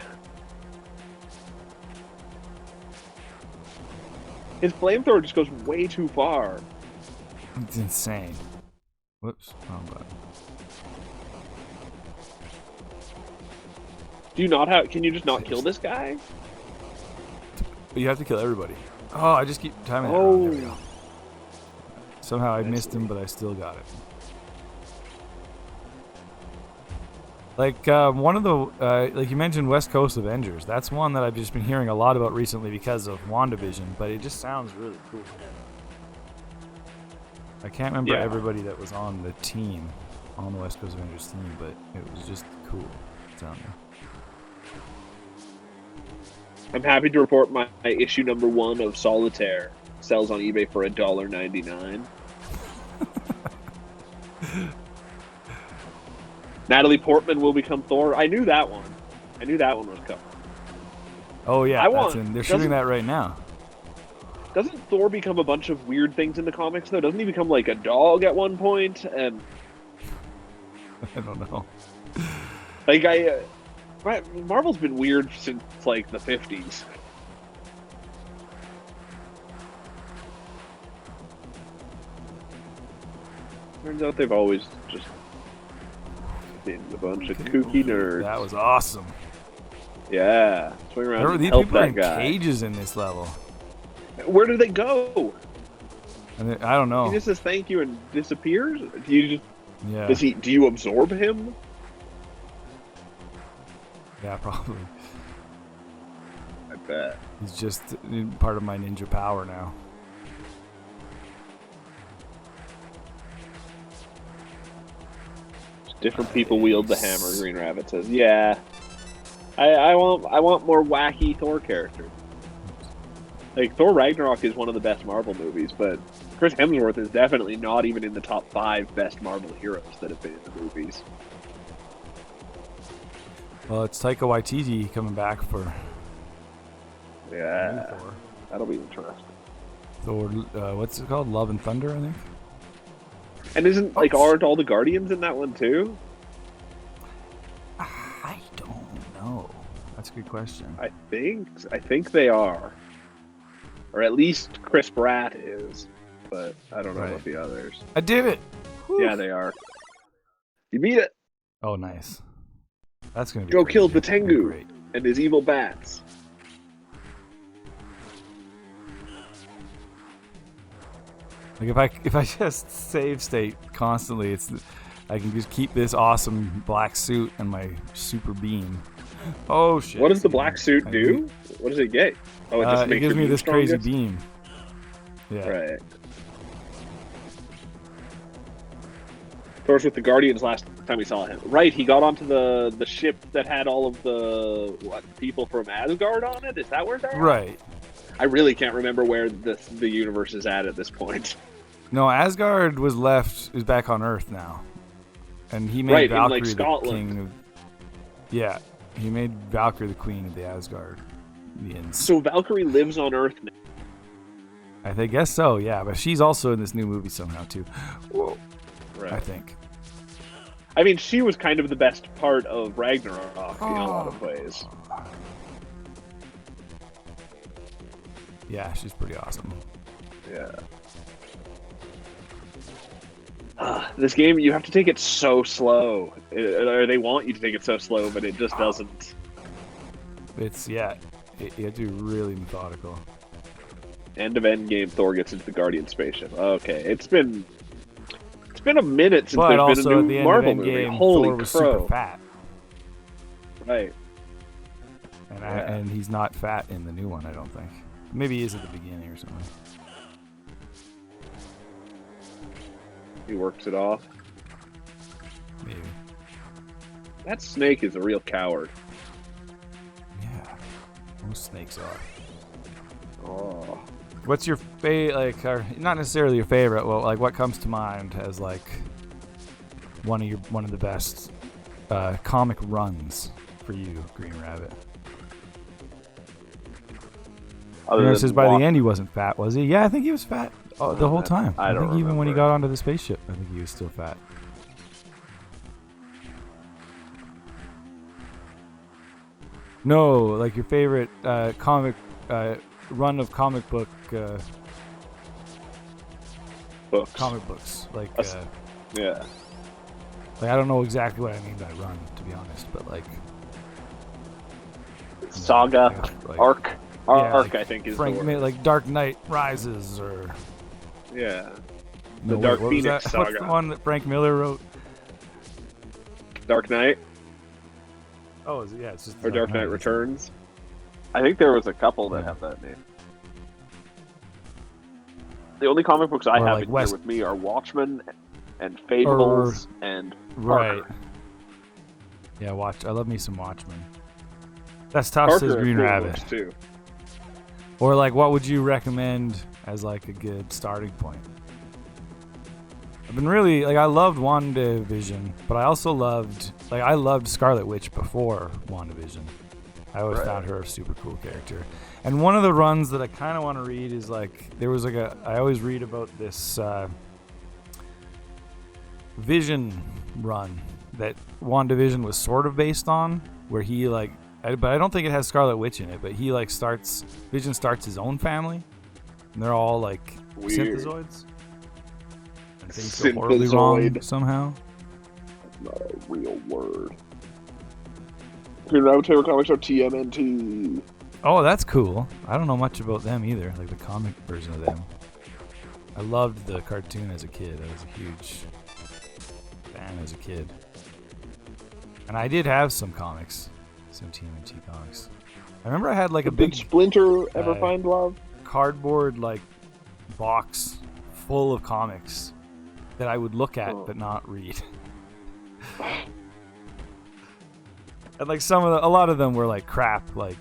Speaker 3: His flamethrower just goes way too far.
Speaker 1: It's insane. Whoops, wrong button.
Speaker 3: Do you not have? Can you just not kill this guy?
Speaker 1: But you have to kill everybody. Oh, I just keep timing that wrong. There we
Speaker 3: Oh.
Speaker 1: go. Somehow I
Speaker 3: That's
Speaker 1: missed him,
Speaker 3: weird.
Speaker 1: but I still got it. Like one of the like you mentioned, West Coast Avengers. That's one that I've just been hearing a lot about recently because of WandaVision. But it just sounds really cool. I can't remember
Speaker 3: Yeah.
Speaker 1: everybody that was on the team, on the West Coast Avengers team, but it was just cool. Sounding.
Speaker 3: I'm happy to report my issue number 1 of Solitaire sells on eBay for $1.99. Natalie Portman will become Thor. I knew that one. I knew that one was coming.
Speaker 1: Oh yeah,
Speaker 3: I
Speaker 1: that's
Speaker 3: want-
Speaker 1: in. They're shooting
Speaker 3: doesn't-
Speaker 1: that right now.
Speaker 3: Doesn't Thor become a bunch of weird things in the comics though? Doesn't he become like a dog at one point? And
Speaker 1: I don't know.
Speaker 3: like Marvel's been weird since like the 50s. Turns out they've always just been a bunch of kooky nerds.
Speaker 1: That was awesome.
Speaker 3: Yeah, swing around and
Speaker 1: These
Speaker 3: help
Speaker 1: people are
Speaker 3: that
Speaker 1: in
Speaker 3: guy.
Speaker 1: cages in this level.
Speaker 3: Where do they go?
Speaker 1: And I don't know.
Speaker 3: He just says thank you and disappears. Do you just
Speaker 1: Yeah,
Speaker 3: do you absorb him?
Speaker 1: yeah, probably.
Speaker 3: I bet.
Speaker 1: He's just part of my ninja power now.
Speaker 3: Different people wield the hammer. Green Rabbit says, "Yeah, I want more wacky Thor characters. Like Thor Ragnarok is one of the best Marvel movies, but Chris Hemsworth is definitely not even in the top 5 best Marvel heroes that have been in the movies.
Speaker 1: Well, it's Taika Waititi coming back for
Speaker 3: Yeah,
Speaker 1: Thor.
Speaker 3: that'll be interesting.
Speaker 1: Thor, what's it called? Love and Thunder, I think.
Speaker 3: And isn't like aren't all the Guardians in that one too?
Speaker 1: I don't know. That's a good question.
Speaker 3: I think they are, or at least Chris Pratt is, but I don't know
Speaker 1: Right.
Speaker 3: about the others.
Speaker 1: I did it. Whew.
Speaker 3: Yeah, they are. You beat it.
Speaker 1: Oh, nice. That's gonna be.
Speaker 3: Joe
Speaker 1: crazy.
Speaker 3: killed the
Speaker 1: It's gonna be
Speaker 3: Tengu
Speaker 1: great.
Speaker 3: and his evil bats.
Speaker 1: Like if I just save state constantly, I can just keep this awesome black suit and my super beam. Oh shit!
Speaker 3: What does the black suit do? What does it get? Oh, it just
Speaker 1: It
Speaker 3: makes
Speaker 1: gives
Speaker 3: your
Speaker 1: me
Speaker 3: beam
Speaker 1: this crazy
Speaker 3: strongest?
Speaker 1: beam. Yeah.
Speaker 3: Right. Of course, with the Guardians last time we saw him. Right, he got onto the ship that had all of the people from Asgard on it? Is that where they're at?
Speaker 1: Right.
Speaker 3: I really can't remember where the universe is at this point.
Speaker 1: No, Asgard was back on Earth now, and he made
Speaker 3: Right, in,
Speaker 1: Valkyrie
Speaker 3: like,
Speaker 1: the
Speaker 3: Scotland.
Speaker 1: king of. Yeah, he made Valkyrie the queen of the Asgardians.
Speaker 3: So Valkyrie lives on Earth now.
Speaker 1: I guess so. Yeah, but she's also in this new movie somehow too. Whoa.
Speaker 3: Right.
Speaker 1: I think.
Speaker 3: I mean, she was kind of the best part of Ragnarok in a lot of ways.
Speaker 1: Yeah, she's pretty awesome.
Speaker 3: Yeah. This game, you have to take it so slow. Or they want you to take it so slow, but it just doesn't.
Speaker 1: It's you have to be really methodical.
Speaker 3: End of Endgame, Thor gets into the Guardian spaceship. Okay, it's been a minute since
Speaker 1: But
Speaker 3: there's
Speaker 1: also
Speaker 3: been a
Speaker 1: at
Speaker 3: new
Speaker 1: the end
Speaker 3: Marvel
Speaker 1: of
Speaker 3: movie.
Speaker 1: Endgame,
Speaker 3: Holy
Speaker 1: Thor was
Speaker 3: crow!
Speaker 1: super fat,
Speaker 3: Right.
Speaker 1: and he's not fat in the new one. I don't think. Maybe he is at the beginning or something.
Speaker 3: He works it off.
Speaker 1: Maybe.
Speaker 3: That snake is a real coward.
Speaker 1: Yeah. Most snakes are.
Speaker 3: Oh.
Speaker 1: What's your or not necessarily your favorite? Well, like what comes to mind as like one of the best comic runs for you, Green Rabbit? Says by the end he wasn't fat, was he? Yeah, I think he was fat the whole time.
Speaker 3: I don't
Speaker 1: think even when he
Speaker 3: remember.
Speaker 1: got onto the spaceship, I think he was still fat. No, like your favorite comic run of comic book
Speaker 3: Books.
Speaker 1: comic books. Like
Speaker 3: Yeah.
Speaker 1: I don't know exactly what I mean by run, to be honest, but like
Speaker 3: Saga,
Speaker 1: like,
Speaker 3: arc,
Speaker 1: yeah,
Speaker 3: arc.
Speaker 1: like
Speaker 3: I think is
Speaker 1: Frank
Speaker 3: the word.
Speaker 1: like Dark Knight Rises or
Speaker 3: Yeah.
Speaker 1: no,
Speaker 3: The Dark
Speaker 1: what was
Speaker 3: Phoenix
Speaker 1: that?
Speaker 3: Saga.
Speaker 1: What's the one that Frank Miller wrote?
Speaker 3: Dark Knight
Speaker 1: Oh, is it? Yeah, it's just
Speaker 3: or Dark Knight Returns. I think there was a couple that have that name. The only comic books I
Speaker 1: Or
Speaker 3: have
Speaker 1: like
Speaker 3: in
Speaker 1: West-
Speaker 3: here with me are Watchmen and Fables and
Speaker 1: Right.
Speaker 3: Parker.
Speaker 1: Yeah, I love me some Watchmen. That's tough,
Speaker 3: Parker
Speaker 1: says
Speaker 3: are
Speaker 1: Green
Speaker 3: cool
Speaker 1: Rabbit.
Speaker 3: books, too.
Speaker 1: Or like, what would you recommend as like a good starting point? I've been really I loved WandaVision, but I also loved Scarlet Witch before WandaVision. I always
Speaker 3: Right.
Speaker 1: found her a super cool character. And one of the runs that I kind of want to read is like there was I always read about this Vision run that WandaVision was sort of based on, where he but I don't think it has Scarlet Witch in it, but he Vision starts his own family, and they're all like
Speaker 3: Weird.
Speaker 1: synthezoids. And things go horribly wrong
Speaker 3: Synthezoid.
Speaker 1: somehow.
Speaker 3: That's not a real word. Green Rabbit's favorite comics are TMNT.
Speaker 1: Oh, that's cool. I don't know much about them either, like the comic version of them. I loved the cartoon as a kid. I was a huge fan as a kid. And I did have some comics, some TMNT comics. I remember I had like a
Speaker 3: Did
Speaker 1: big
Speaker 3: Splinter ever
Speaker 1: uh,
Speaker 3: find love?
Speaker 1: cardboard like box full of comics that I would look at
Speaker 3: Oh.
Speaker 1: but not read. And like a lot of them were like crap, like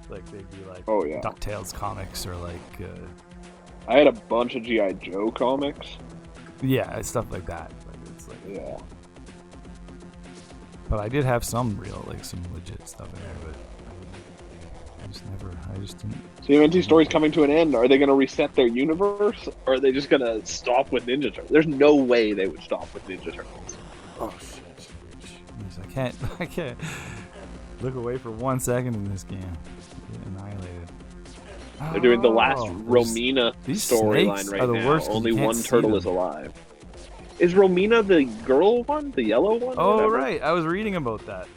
Speaker 1: they'd be like
Speaker 3: Oh, yeah.
Speaker 1: DuckTales comics or like
Speaker 3: I had a bunch of G.I. Joe comics.
Speaker 1: yeah, stuff like that. It's like,
Speaker 3: Yeah.
Speaker 1: but I did have some some legit stuff in there, but I just didn't.
Speaker 3: TMNT story's coming to an end. Are they going to reset their universe? Or are they just going to stop with Ninja Turtles? There's no way they would stop with Ninja Turtles.
Speaker 1: Oh shit! Jeez, I can't. Look away for 1 second in this game. Get annihilated.
Speaker 3: They're doing the last
Speaker 1: Oh,
Speaker 3: Romina
Speaker 1: these
Speaker 3: storyline
Speaker 1: snakes
Speaker 3: right
Speaker 1: are the
Speaker 3: now.
Speaker 1: worst 'cause
Speaker 3: Only
Speaker 1: you can't
Speaker 3: one
Speaker 1: see
Speaker 3: turtle
Speaker 1: them.
Speaker 3: is alive. Is Romina the girl one? The yellow one?
Speaker 1: Oh,
Speaker 3: Whatever?
Speaker 1: right. I was reading about that.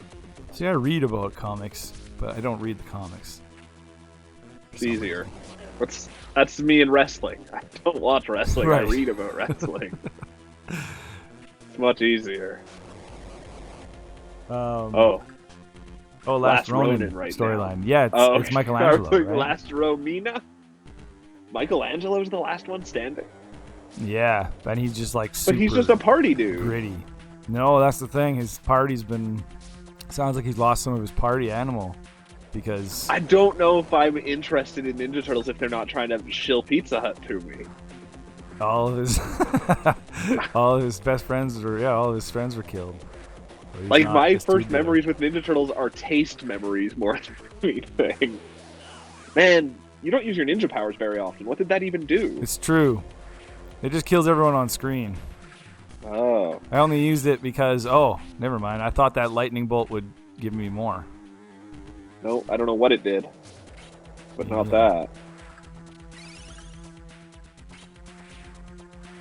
Speaker 1: See, I read about comics, but I don't read the comics.
Speaker 3: It's easier. That's me in wrestling. I don't watch wrestling.
Speaker 1: Right.
Speaker 3: I read about wrestling. It's much easier.
Speaker 1: Oh, Last Ronin
Speaker 3: right
Speaker 1: storyline.
Speaker 3: now.
Speaker 1: Yeah, it's
Speaker 3: I
Speaker 1: Michelangelo,
Speaker 3: was like,
Speaker 1: right?
Speaker 3: Last Romina? Michelangelo's the last one standing?
Speaker 1: Yeah, and he's just like super
Speaker 3: But he's just a party dude.
Speaker 1: gritty. No, that's the thing. His party's been... Sounds like he's lost some of his party animal because...
Speaker 3: I don't know if I'm interested in Ninja Turtles if they're not trying to shill Pizza Hut to me.
Speaker 1: all of his all of his best friends were all of his friends were killed. So he's
Speaker 3: Like,
Speaker 1: not
Speaker 3: my
Speaker 1: this dude
Speaker 3: first
Speaker 1: there.
Speaker 3: memories with Ninja Turtles are taste memories more than anything. Man, you don't use your ninja powers very often. What did that even do?
Speaker 1: It's true. It just kills everyone on screen.
Speaker 3: Oh.
Speaker 1: I only used it because never mind. I thought that lightning bolt would give me more.
Speaker 3: No, I don't know what it did. But not
Speaker 1: Yeah.
Speaker 3: that.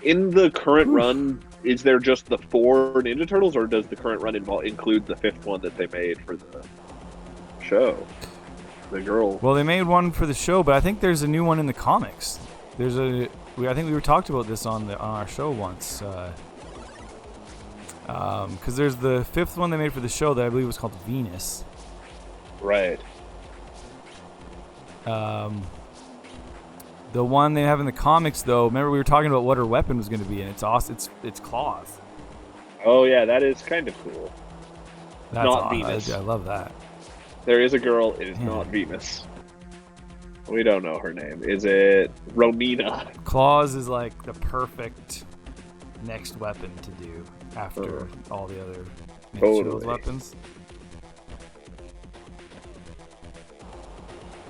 Speaker 3: In the current run, is there just the 4 Ninja Turtles, or does the current run include the 5th one that they made for the show? The girl.
Speaker 1: Well, they made one for the show, but I think there's a new one in the comics. I think we were talked about this on our show once. Because there's the 5th one they made for the show that I believe was called Venus.
Speaker 3: Right.
Speaker 1: The one they have in the comics, though, remember we were talking about what her weapon was going to be, and it's awesome. It's claws.
Speaker 3: Oh, yeah, that is kind of cool.
Speaker 1: That's
Speaker 3: Not
Speaker 1: awesome.
Speaker 3: Venus.
Speaker 1: I love that.
Speaker 3: There is a girl, it is
Speaker 1: Yeah.
Speaker 3: not Venus. We don't know her name. Is it Romina?
Speaker 1: Claws is like the perfect next weapon to do after all the other Ninja Turtles
Speaker 3: Totally.
Speaker 1: weapons.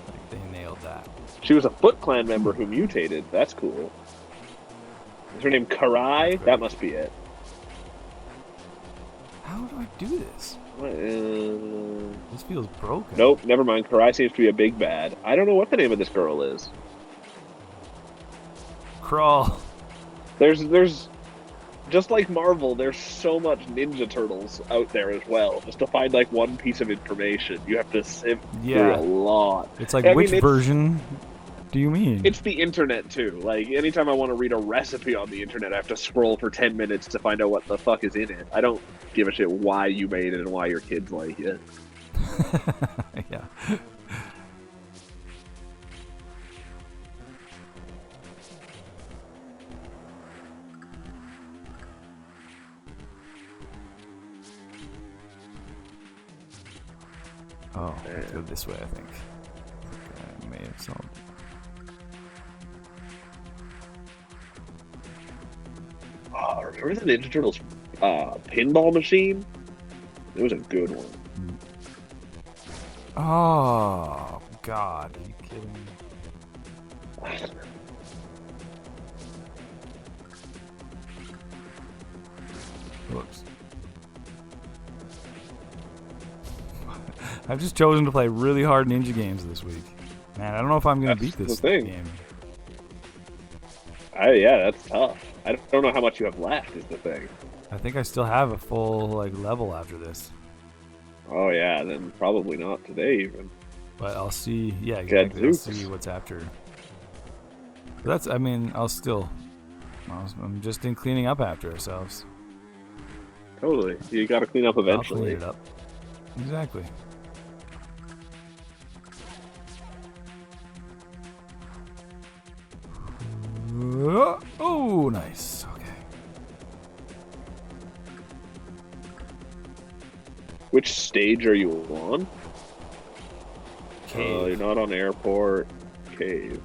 Speaker 1: Like they nailed that.
Speaker 3: She was a Foot Clan member who mutated. That's cool. Is her name Karai? That must be it.
Speaker 1: How do I do this? This feels broken.
Speaker 3: Nope, never mind. Karai seems to be a big bad. I don't know what the name of this girl is.
Speaker 1: Crawl.
Speaker 3: There's just like Marvel, there's so much Ninja Turtles out there as well. Just to find like one piece of information, you have to sift through a lot.
Speaker 1: It's like,
Speaker 3: I
Speaker 1: which
Speaker 3: mean,
Speaker 1: version do you mean?
Speaker 3: It's the internet too. Like anytime I want to read a recipe on the internet, I have to scroll for 10 minutes to find out what the fuck is in it. I don't give a shit why you made it and why your kids like it.
Speaker 1: Yeah. Oh, I have to go this way, I think. I may have solved.
Speaker 3: Remember the Ninja Turtles pinball machine? It was a good one.
Speaker 1: Oh, God. Are you kidding me? Whoops. I've just chosen to play really hard ninja games this week. Man, I don't know if I'm going to beat
Speaker 3: That's
Speaker 1: this
Speaker 3: the thing.
Speaker 1: game.
Speaker 3: Yeah, that's tough. I don't know how much you have left is the thing.
Speaker 1: I think I still have a full level after this.
Speaker 3: Oh yeah, then probably not today even.
Speaker 1: But I'll see. Yeah, exactly. I'll
Speaker 3: Gadzooks.
Speaker 1: see what's after. But I'm just in cleaning up after ourselves.
Speaker 3: Totally. You gotta clean up
Speaker 1: I'll
Speaker 3: eventually.
Speaker 1: clean it up. Exactly. Oh, nice. Okay.
Speaker 3: Which stage are you on?
Speaker 1: Cave.
Speaker 3: You're not on airport. Cave.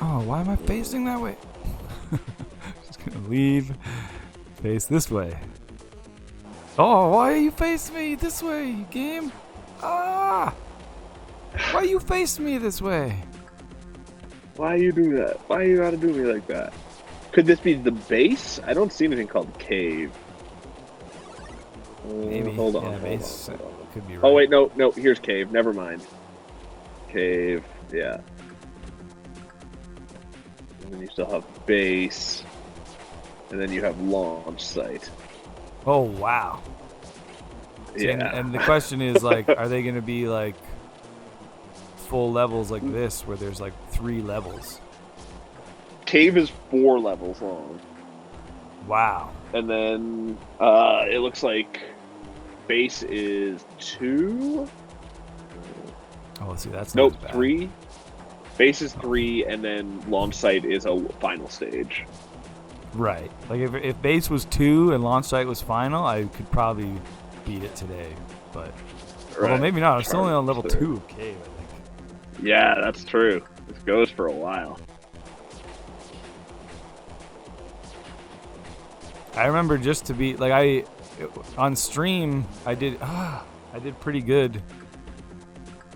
Speaker 1: Oh, why am I facing that way? Just gonna leave. Face this way. Oh, why are you facing me this way, game? Ah! Why you face me this way?
Speaker 3: Why you do that? Why you gotta do me like that? Could this be the base? I don't see anything called cave.
Speaker 1: Maybe.
Speaker 3: Hold on.
Speaker 1: Yeah,
Speaker 3: hold
Speaker 1: base
Speaker 3: on, hold on.
Speaker 1: could be right.
Speaker 3: Oh wait, no. Here's cave. Never mind. Cave. Yeah. And then you still have base, and then you have launch site.
Speaker 1: Oh wow. See,
Speaker 3: Yeah.
Speaker 1: and the question is like, are they going to be like full levels like this, where there's like 3 levels?
Speaker 3: Cave is 4 levels long,
Speaker 1: Wow.
Speaker 3: and then it looks like base is 2.
Speaker 1: Oh, let's see. That's not
Speaker 3: Nope,
Speaker 1: as bad.
Speaker 3: 3. Base is 3, and then launch site is a final stage.
Speaker 1: Right. Like if base was 2 and launch site was final, I could probably beat it today. But well, maybe not. I'm still only on level 2 of cave, I think.
Speaker 3: Yeah, that's true. This goes for a while.
Speaker 1: I remember just to be like on stream I did pretty good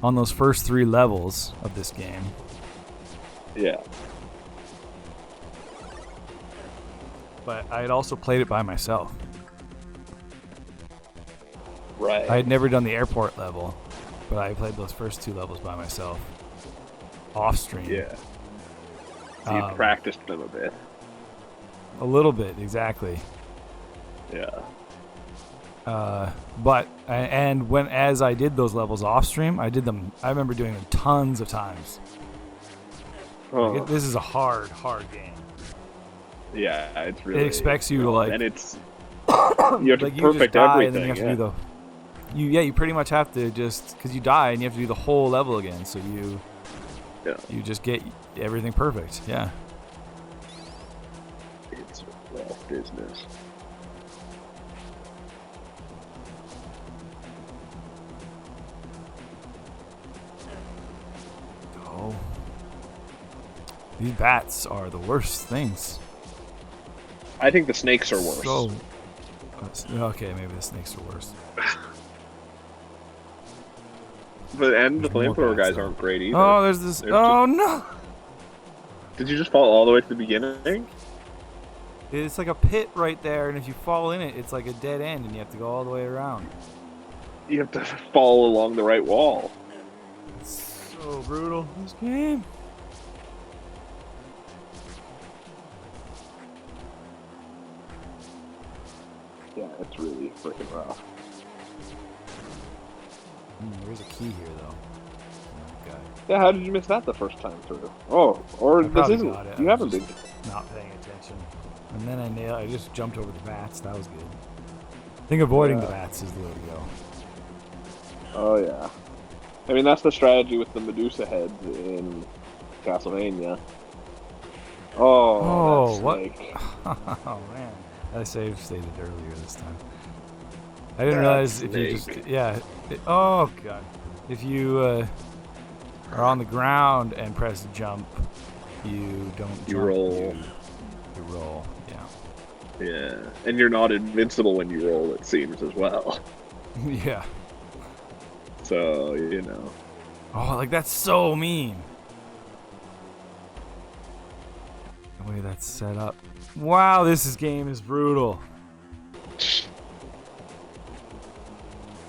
Speaker 1: on those first 3 levels of this game.
Speaker 3: Yeah.
Speaker 1: But I had also played it by myself.
Speaker 3: Right.
Speaker 1: I had never done the airport level, but I played those first 2 levels by myself off stream.
Speaker 3: Yeah. So you practiced them a bit.
Speaker 1: A little bit, exactly.
Speaker 3: Yeah.
Speaker 1: But as I did those levels off stream, I remember doing them tons of times. Like this is a hard game.
Speaker 3: Yeah, it's really.
Speaker 1: It expects you to like,
Speaker 3: and it's you have to
Speaker 1: like you
Speaker 3: perfect
Speaker 1: just die
Speaker 3: everything.
Speaker 1: and then you have to do you pretty much have to just because you die and you have to do the whole level again. So you just get everything perfect. Yeah.
Speaker 3: It's rough business.
Speaker 1: Oh. These bats are the worst things.
Speaker 3: I think the snakes are worse.
Speaker 1: So, okay, maybe the snakes are worse.
Speaker 3: The
Speaker 1: There's more
Speaker 3: flamethrower
Speaker 1: bats,
Speaker 3: guys
Speaker 1: though.
Speaker 3: aren't great either.
Speaker 1: Oh, there's this. Oh no!
Speaker 3: Did you just fall all the way to the beginning?
Speaker 1: It's like a pit right there, and if you fall in it, it's like a dead end, and you have to go all the way around.
Speaker 3: You have to fall along the right wall.
Speaker 1: It's so brutal, this game.
Speaker 3: Yeah, it's really freaking rough.
Speaker 1: There's a key here, though. Okay.
Speaker 3: Yeah, how did you miss that the first time through? Oh, or
Speaker 1: I
Speaker 3: this
Speaker 1: probably
Speaker 3: isn't.
Speaker 1: got it.
Speaker 3: You
Speaker 1: I
Speaker 3: haven't
Speaker 1: was
Speaker 3: been.
Speaker 1: just not paying attention. And then I just jumped over the bats. That was good. I think avoiding the bats is the way to go.
Speaker 3: Oh yeah. I mean that's the strategy with the Medusa heads in Castlevania. Oh, that
Speaker 1: what?
Speaker 3: snake.
Speaker 1: Oh man, I saved stated earlier this time. I didn't realize if you just oh god, if you are on the ground and press jump, you don't jump.
Speaker 3: You roll.
Speaker 1: You roll. Yeah.
Speaker 3: Yeah, and you're not invincible when you roll. It seems as well.
Speaker 1: Yeah.
Speaker 3: So you know.
Speaker 1: Oh, like that's so mean. The way that's set up. Wow, game is brutal.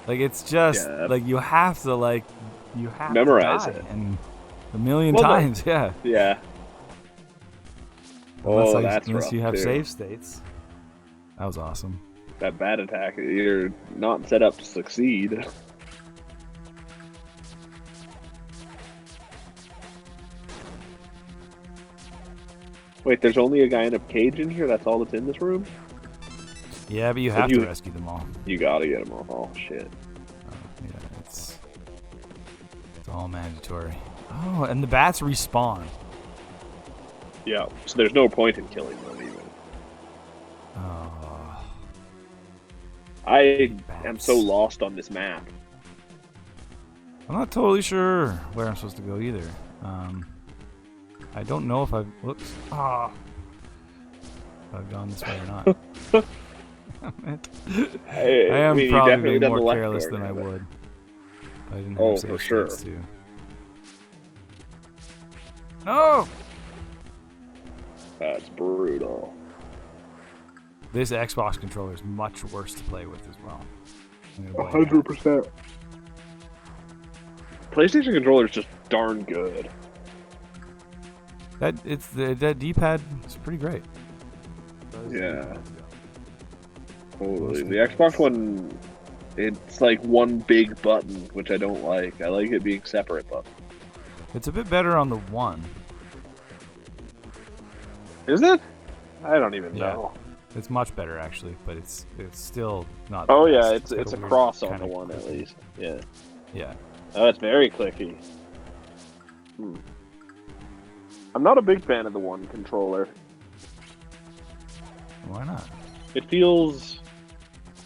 Speaker 1: Like it's just like you have to
Speaker 3: memorize
Speaker 1: to die
Speaker 3: it
Speaker 1: and a million times. Yeah.
Speaker 3: Yeah.
Speaker 1: Unless you have
Speaker 3: too.
Speaker 1: save states. That was awesome.
Speaker 3: That bat attack, you're not set up to succeed. Wait, there's only a guy in a cage in here? That's all that's in this room?
Speaker 1: Yeah, but you have to rescue them all.
Speaker 3: You gotta get them all. Oh, shit.
Speaker 1: Yeah, it's all mandatory. Oh, and the bats respawn.
Speaker 3: Yeah, so there's no point in killing them even.
Speaker 1: Oh.
Speaker 3: I am so lost on this map.
Speaker 1: I'm not totally sure where I'm supposed to go either. I don't know if I've... Whoops. If I've gone this way or not. I am probably being more careless than I would. I didn't have
Speaker 3: for sure.
Speaker 1: Too. No!
Speaker 3: That's brutal.
Speaker 1: this Xbox controller is much worse to play with as well.
Speaker 3: 100%. PlayStation controller is just darn good.
Speaker 1: That D-pad is pretty great.
Speaker 3: Yeah. Totally. The Xbox One, it's like one big button, which I don't like. I like it being separate buttons.
Speaker 1: It's a bit better on the One.
Speaker 3: Is it? I don't even know.
Speaker 1: It's much better actually, but it's still not.
Speaker 3: Oh
Speaker 1: the
Speaker 3: yeah,
Speaker 1: best.
Speaker 3: it's a
Speaker 1: got
Speaker 3: cross
Speaker 1: weird
Speaker 3: on the
Speaker 1: kinda
Speaker 3: One at
Speaker 1: clicky.
Speaker 3: least. Yeah.
Speaker 1: Yeah.
Speaker 3: Oh, it's very clicky. I'm not a big fan of the One controller.
Speaker 1: Why not?
Speaker 3: It feels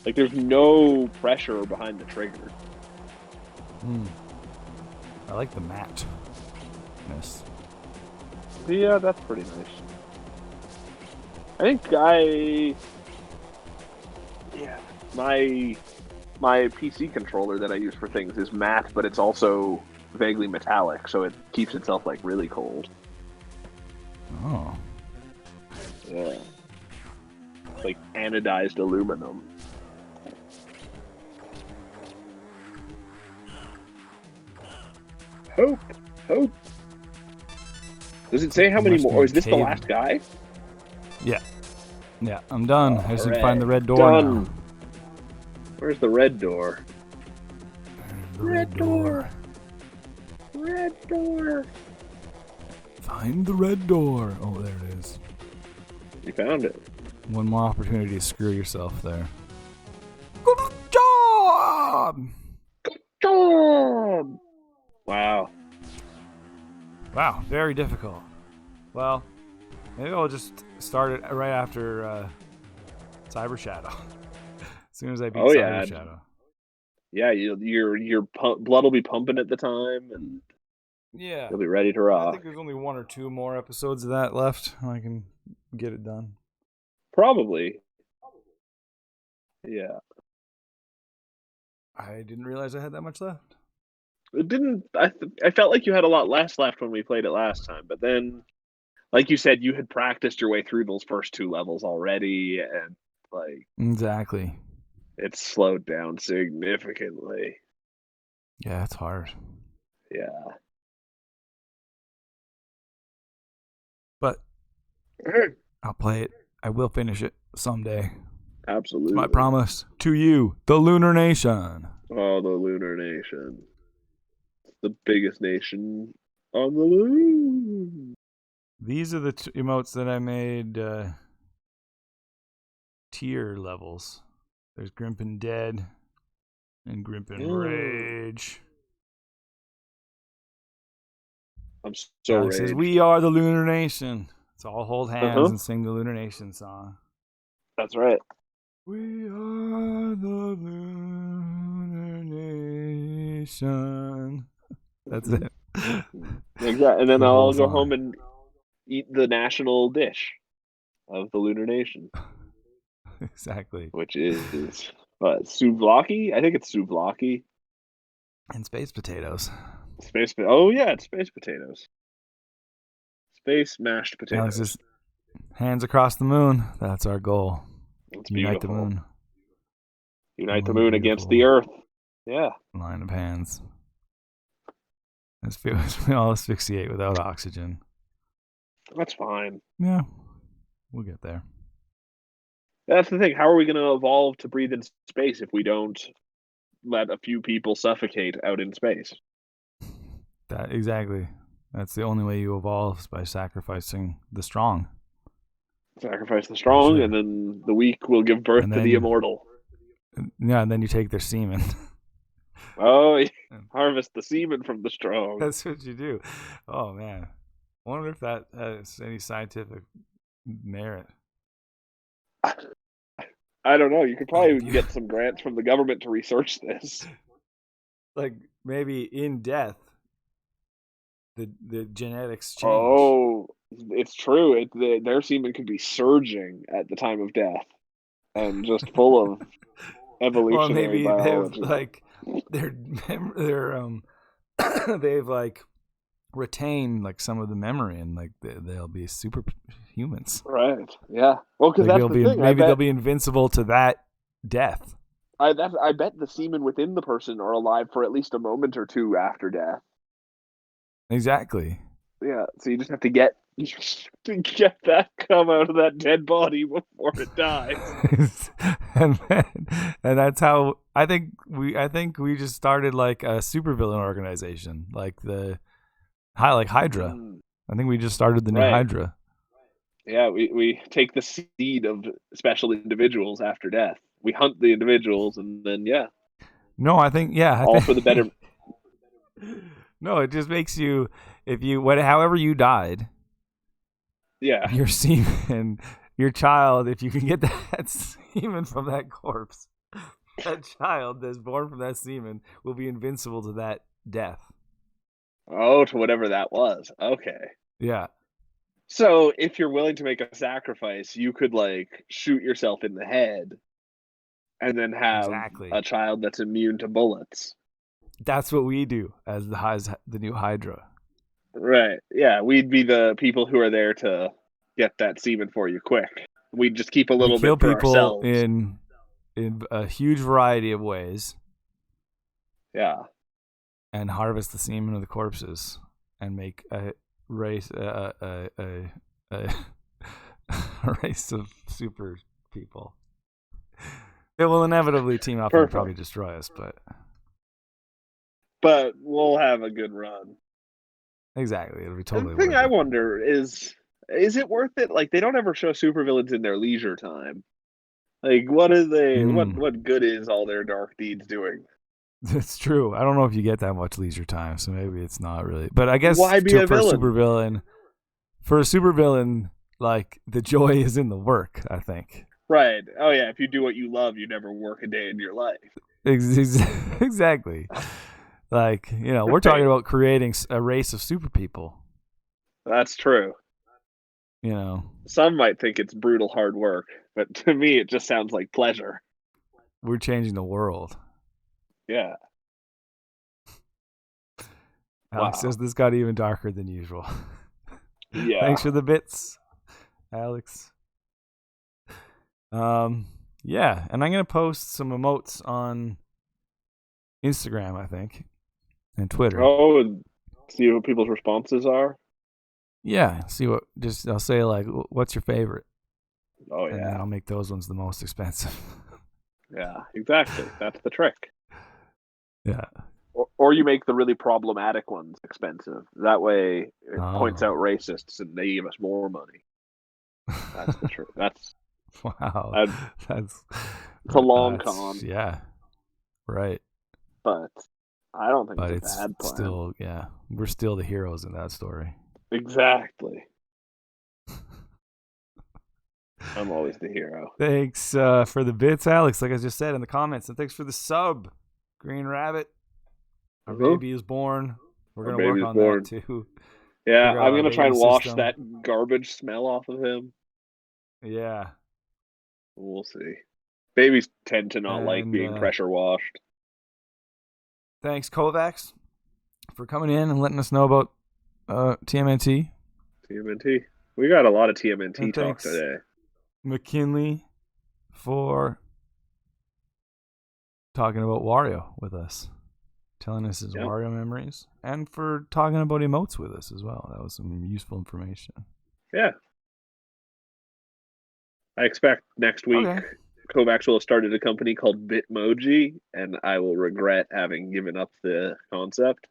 Speaker 3: like there's no pressure behind the trigger.
Speaker 1: I like the matness.
Speaker 3: Yeah, that's pretty nice. I think my PC controller that I use for things is matte, but it's also vaguely metallic, so it keeps itself like really cold.
Speaker 1: Oh.
Speaker 3: Yeah. Like anodized aluminum. Hope. Does it say how many
Speaker 1: Must be
Speaker 3: more? Or is this the
Speaker 1: caving.
Speaker 3: last guy?
Speaker 1: Yeah. Yeah, I'm done. I just need to
Speaker 3: Alright,
Speaker 1: find the red door
Speaker 3: done.
Speaker 1: now.
Speaker 3: Where's the red door?
Speaker 1: The red door.
Speaker 3: Red door.
Speaker 1: Find the red door. Oh, there it is.
Speaker 3: You found it.
Speaker 1: One more opportunity to screw yourself there. Good job!
Speaker 3: Job. Wow.
Speaker 1: Wow, very difficult. Well, maybe I'll just start it right after Cyber Shadow. As soon as I beat
Speaker 3: Oh,
Speaker 1: Cyber
Speaker 3: yeah.
Speaker 1: Shadow.
Speaker 3: Yeah, your blood will be pumping at the time, and
Speaker 1: Yeah.
Speaker 3: you'll be ready to
Speaker 1: I
Speaker 3: rock.
Speaker 1: think there's only 1 or 2 more episodes of that left. I can get it done.
Speaker 3: Probably. Yeah.
Speaker 1: I didn't realize I had that much left.
Speaker 3: It didn't. I felt like you had a lot less left when we played it last time, but then, like you said, you had practiced your way through those first 2 levels already, and like
Speaker 1: Exactly.
Speaker 3: it's slowed down significantly.
Speaker 1: Yeah, it's hard.
Speaker 3: Yeah.
Speaker 1: But I'll play it. I will finish it someday.
Speaker 3: Absolutely.
Speaker 1: It's my promise to you, the Lunar Nation.
Speaker 3: Oh, the Lunar Nation. It's the biggest nation on the moon.
Speaker 1: These are the emotes that I made tier levels. There's Grimpen Dead and Grimpen Rage.
Speaker 3: I'm so
Speaker 1: Alex says,
Speaker 3: raged.
Speaker 1: we are the Lunar Nation. Let's all hold hands and sing the Lunar Nation song.
Speaker 3: That's right.
Speaker 1: We are the Lunar Nation. That's it.
Speaker 3: Exactly. And then
Speaker 1: The whole
Speaker 3: I'll go
Speaker 1: song.
Speaker 3: home and eat the national dish of the Lunar Nation,
Speaker 1: Exactly.
Speaker 3: which is souvlaki. I think it's souvlaki.
Speaker 1: And space potatoes.
Speaker 3: Oh yeah, it's space potatoes. Space mashed potatoes.
Speaker 1: Alex says, hands across the moon. That's our goal.
Speaker 3: It's
Speaker 1: Unite the
Speaker 3: beautiful.
Speaker 1: moon.
Speaker 3: Unite the
Speaker 1: One
Speaker 3: moon against the
Speaker 1: beautiful
Speaker 3: Earth. Yeah.
Speaker 1: line of hands. We all asphyxiate without oxygen.
Speaker 3: That's fine.
Speaker 1: Yeah, we'll get there.
Speaker 3: That's the thing. How are we going to evolve to breathe in space if we don't let a few people suffocate out in space?
Speaker 1: Exactly. That's the only way you evolve, is by sacrificing the strong.
Speaker 3: Sacrifice the strong,
Speaker 1: Sure.
Speaker 3: and then the weak will give birth
Speaker 1: And
Speaker 3: to
Speaker 1: then-
Speaker 3: the immortal.
Speaker 1: Yeah, and then you take their semen.
Speaker 3: Oh, yeah. Harvest the semen from the strong.
Speaker 1: That's what you do. Oh man, I wonder if that has any scientific merit.
Speaker 3: I don't know. You could probably get some grants from the government to research this.
Speaker 1: Like maybe in death, the genetics change.
Speaker 3: Oh, it's true. Their semen could be surging at the time of death, and just full of
Speaker 1: Well,
Speaker 3: evolutionary
Speaker 1: maybe they've
Speaker 3: biology.
Speaker 1: like they've like retain like some of the memory and like they'll be superhumans.
Speaker 3: Right. Yeah. Well, because
Speaker 1: Like
Speaker 3: that's the thing.
Speaker 1: maybe they'll be invincible to that death.
Speaker 3: I bet the semen within the person are alive for at least a moment or two after death.
Speaker 1: Exactly.
Speaker 3: Yeah. So you just have to get that cum out of that dead body before it dies.
Speaker 1: and that's how I think we just started like a supervillain organization, like Hydra. I think we just started the new Hydra.
Speaker 3: Yeah, we take the seed of special individuals after death. We hunt the individuals and then
Speaker 1: No, I think
Speaker 3: for the better.
Speaker 1: No, it just makes you however you died.
Speaker 3: Yeah.
Speaker 1: Your semen, your child, if you can get that semen from that corpse, that child that's born from that semen will be invincible to that death.
Speaker 3: Oh, to whatever that was. Okay.
Speaker 1: Yeah.
Speaker 3: So if you're willing to make a sacrifice, you could like shoot yourself in the head and then have a child that's immune to bullets.
Speaker 1: That's what we do as the new Hydra.
Speaker 3: Right. Yeah, we'd be the people who are there to get that semen for you quick. We'd just keep a little bit for ourselves.
Speaker 1: in a huge variety of ways.
Speaker 3: Yeah.
Speaker 1: And harvest the semen of the corpses and make a race a race of super people. It will inevitably team up and probably destroy us,
Speaker 3: but we'll have a good run.
Speaker 1: Exactly, it'll be totally.
Speaker 3: The thing I wonder is it worth it? Like they don't ever show supervillains in their leisure time. Like what is what good is all their dark deeds doing?
Speaker 1: It's true. I don't know if you get that much leisure time, so maybe it's not really. But I guess
Speaker 3: why be a
Speaker 1: villain? For a supervillain, like the joy is in the work, I think.
Speaker 3: Right. Oh yeah, if you do what you love, you never work a day in your life.
Speaker 1: Exactly. Like, we're talking about creating a race of super people.
Speaker 3: That's true. Some might think it's brutal hard work, but to me it just sounds like pleasure.
Speaker 1: We're changing the world.
Speaker 3: Yeah.
Speaker 1: Alex says this got even darker than usual.
Speaker 3: Yeah.
Speaker 1: Thanks for the bits, Alex. Yeah, and I'm gonna post some emotes on Instagram, I think, and Twitter.
Speaker 3: Oh, and see what people's responses are.
Speaker 1: Yeah, I'll say like, what's your favorite?
Speaker 3: Oh yeah,
Speaker 1: and then I'll make those ones the most expensive.
Speaker 3: Yeah, exactly. That's the trick.
Speaker 1: Yeah.
Speaker 3: Or you make the really problematic ones expensive. That way, it points out racists and they give us more money. That's the truth. That's
Speaker 1: wow.
Speaker 3: It's a long con.
Speaker 1: Yeah. Right.
Speaker 3: But I don't think it's a bad plan.
Speaker 1: Still, yeah, we're still the heroes in that story.
Speaker 3: Exactly. I'm always the hero.
Speaker 1: Thanks for the bits, Alex. Like I just said in the comments, and thanks for the sub, Green Rabbit. Our baby is born. We're gonna work on that too.
Speaker 3: Yeah, I'm gonna try and wash that garbage smell off of him.
Speaker 1: Yeah.
Speaker 3: We'll see. Babies tend to not like being pressure washed.
Speaker 1: Thanks, Kovacs, for coming in and letting us know about TMNT.
Speaker 3: TMNT. We got a lot of TMNT talk today.
Speaker 1: McKinley for talking about Wario with us, telling us his Wario memories, and for talking about emotes with us as well. That was some useful information.
Speaker 3: Yeah. I expect next week Kovacs will have started a company called Bitmoji, and I will regret having given up the concept.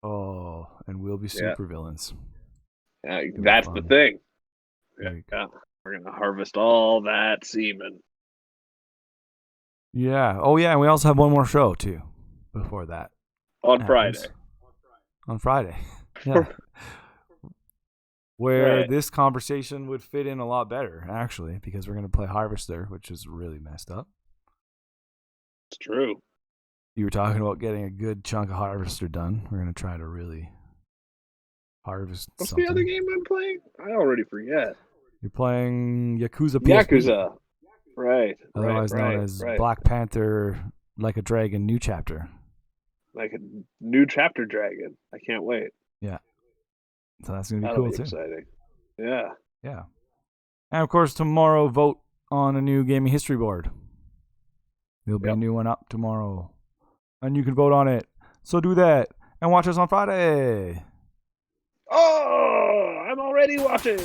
Speaker 1: Oh, and we'll be supervillains.
Speaker 3: That's the thing. Yeah. We're going to harvest all that semen.
Speaker 1: Yeah. Oh, yeah, and we also have one more show, too, before that.
Speaker 3: On Friday.
Speaker 1: On Friday. Yeah. Where this conversation would fit in a lot better, actually, because we're going to play Harvester, which is really messed up.
Speaker 3: It's true.
Speaker 1: You were talking about getting a good chunk of Harvester done. We're going to try to really harvest
Speaker 3: What's
Speaker 1: something.
Speaker 3: The other game I'm playing? I already forget.
Speaker 1: You're playing Yakuza PSP.
Speaker 3: Yakuza. Right.
Speaker 1: Otherwise known as Black Panther, Like a Dragon, New Chapter.
Speaker 3: Like a new chapter dragon. I can't wait.
Speaker 1: Yeah. So that's gonna be
Speaker 3: That'll
Speaker 1: cool
Speaker 3: be
Speaker 1: too.
Speaker 3: exciting. Yeah.
Speaker 1: Yeah. And of course, tomorrow vote on a new gaming history board. There'll be a new one up tomorrow, and you can vote on it. So do that and watch us on Friday.
Speaker 3: Oh, I'm already watching.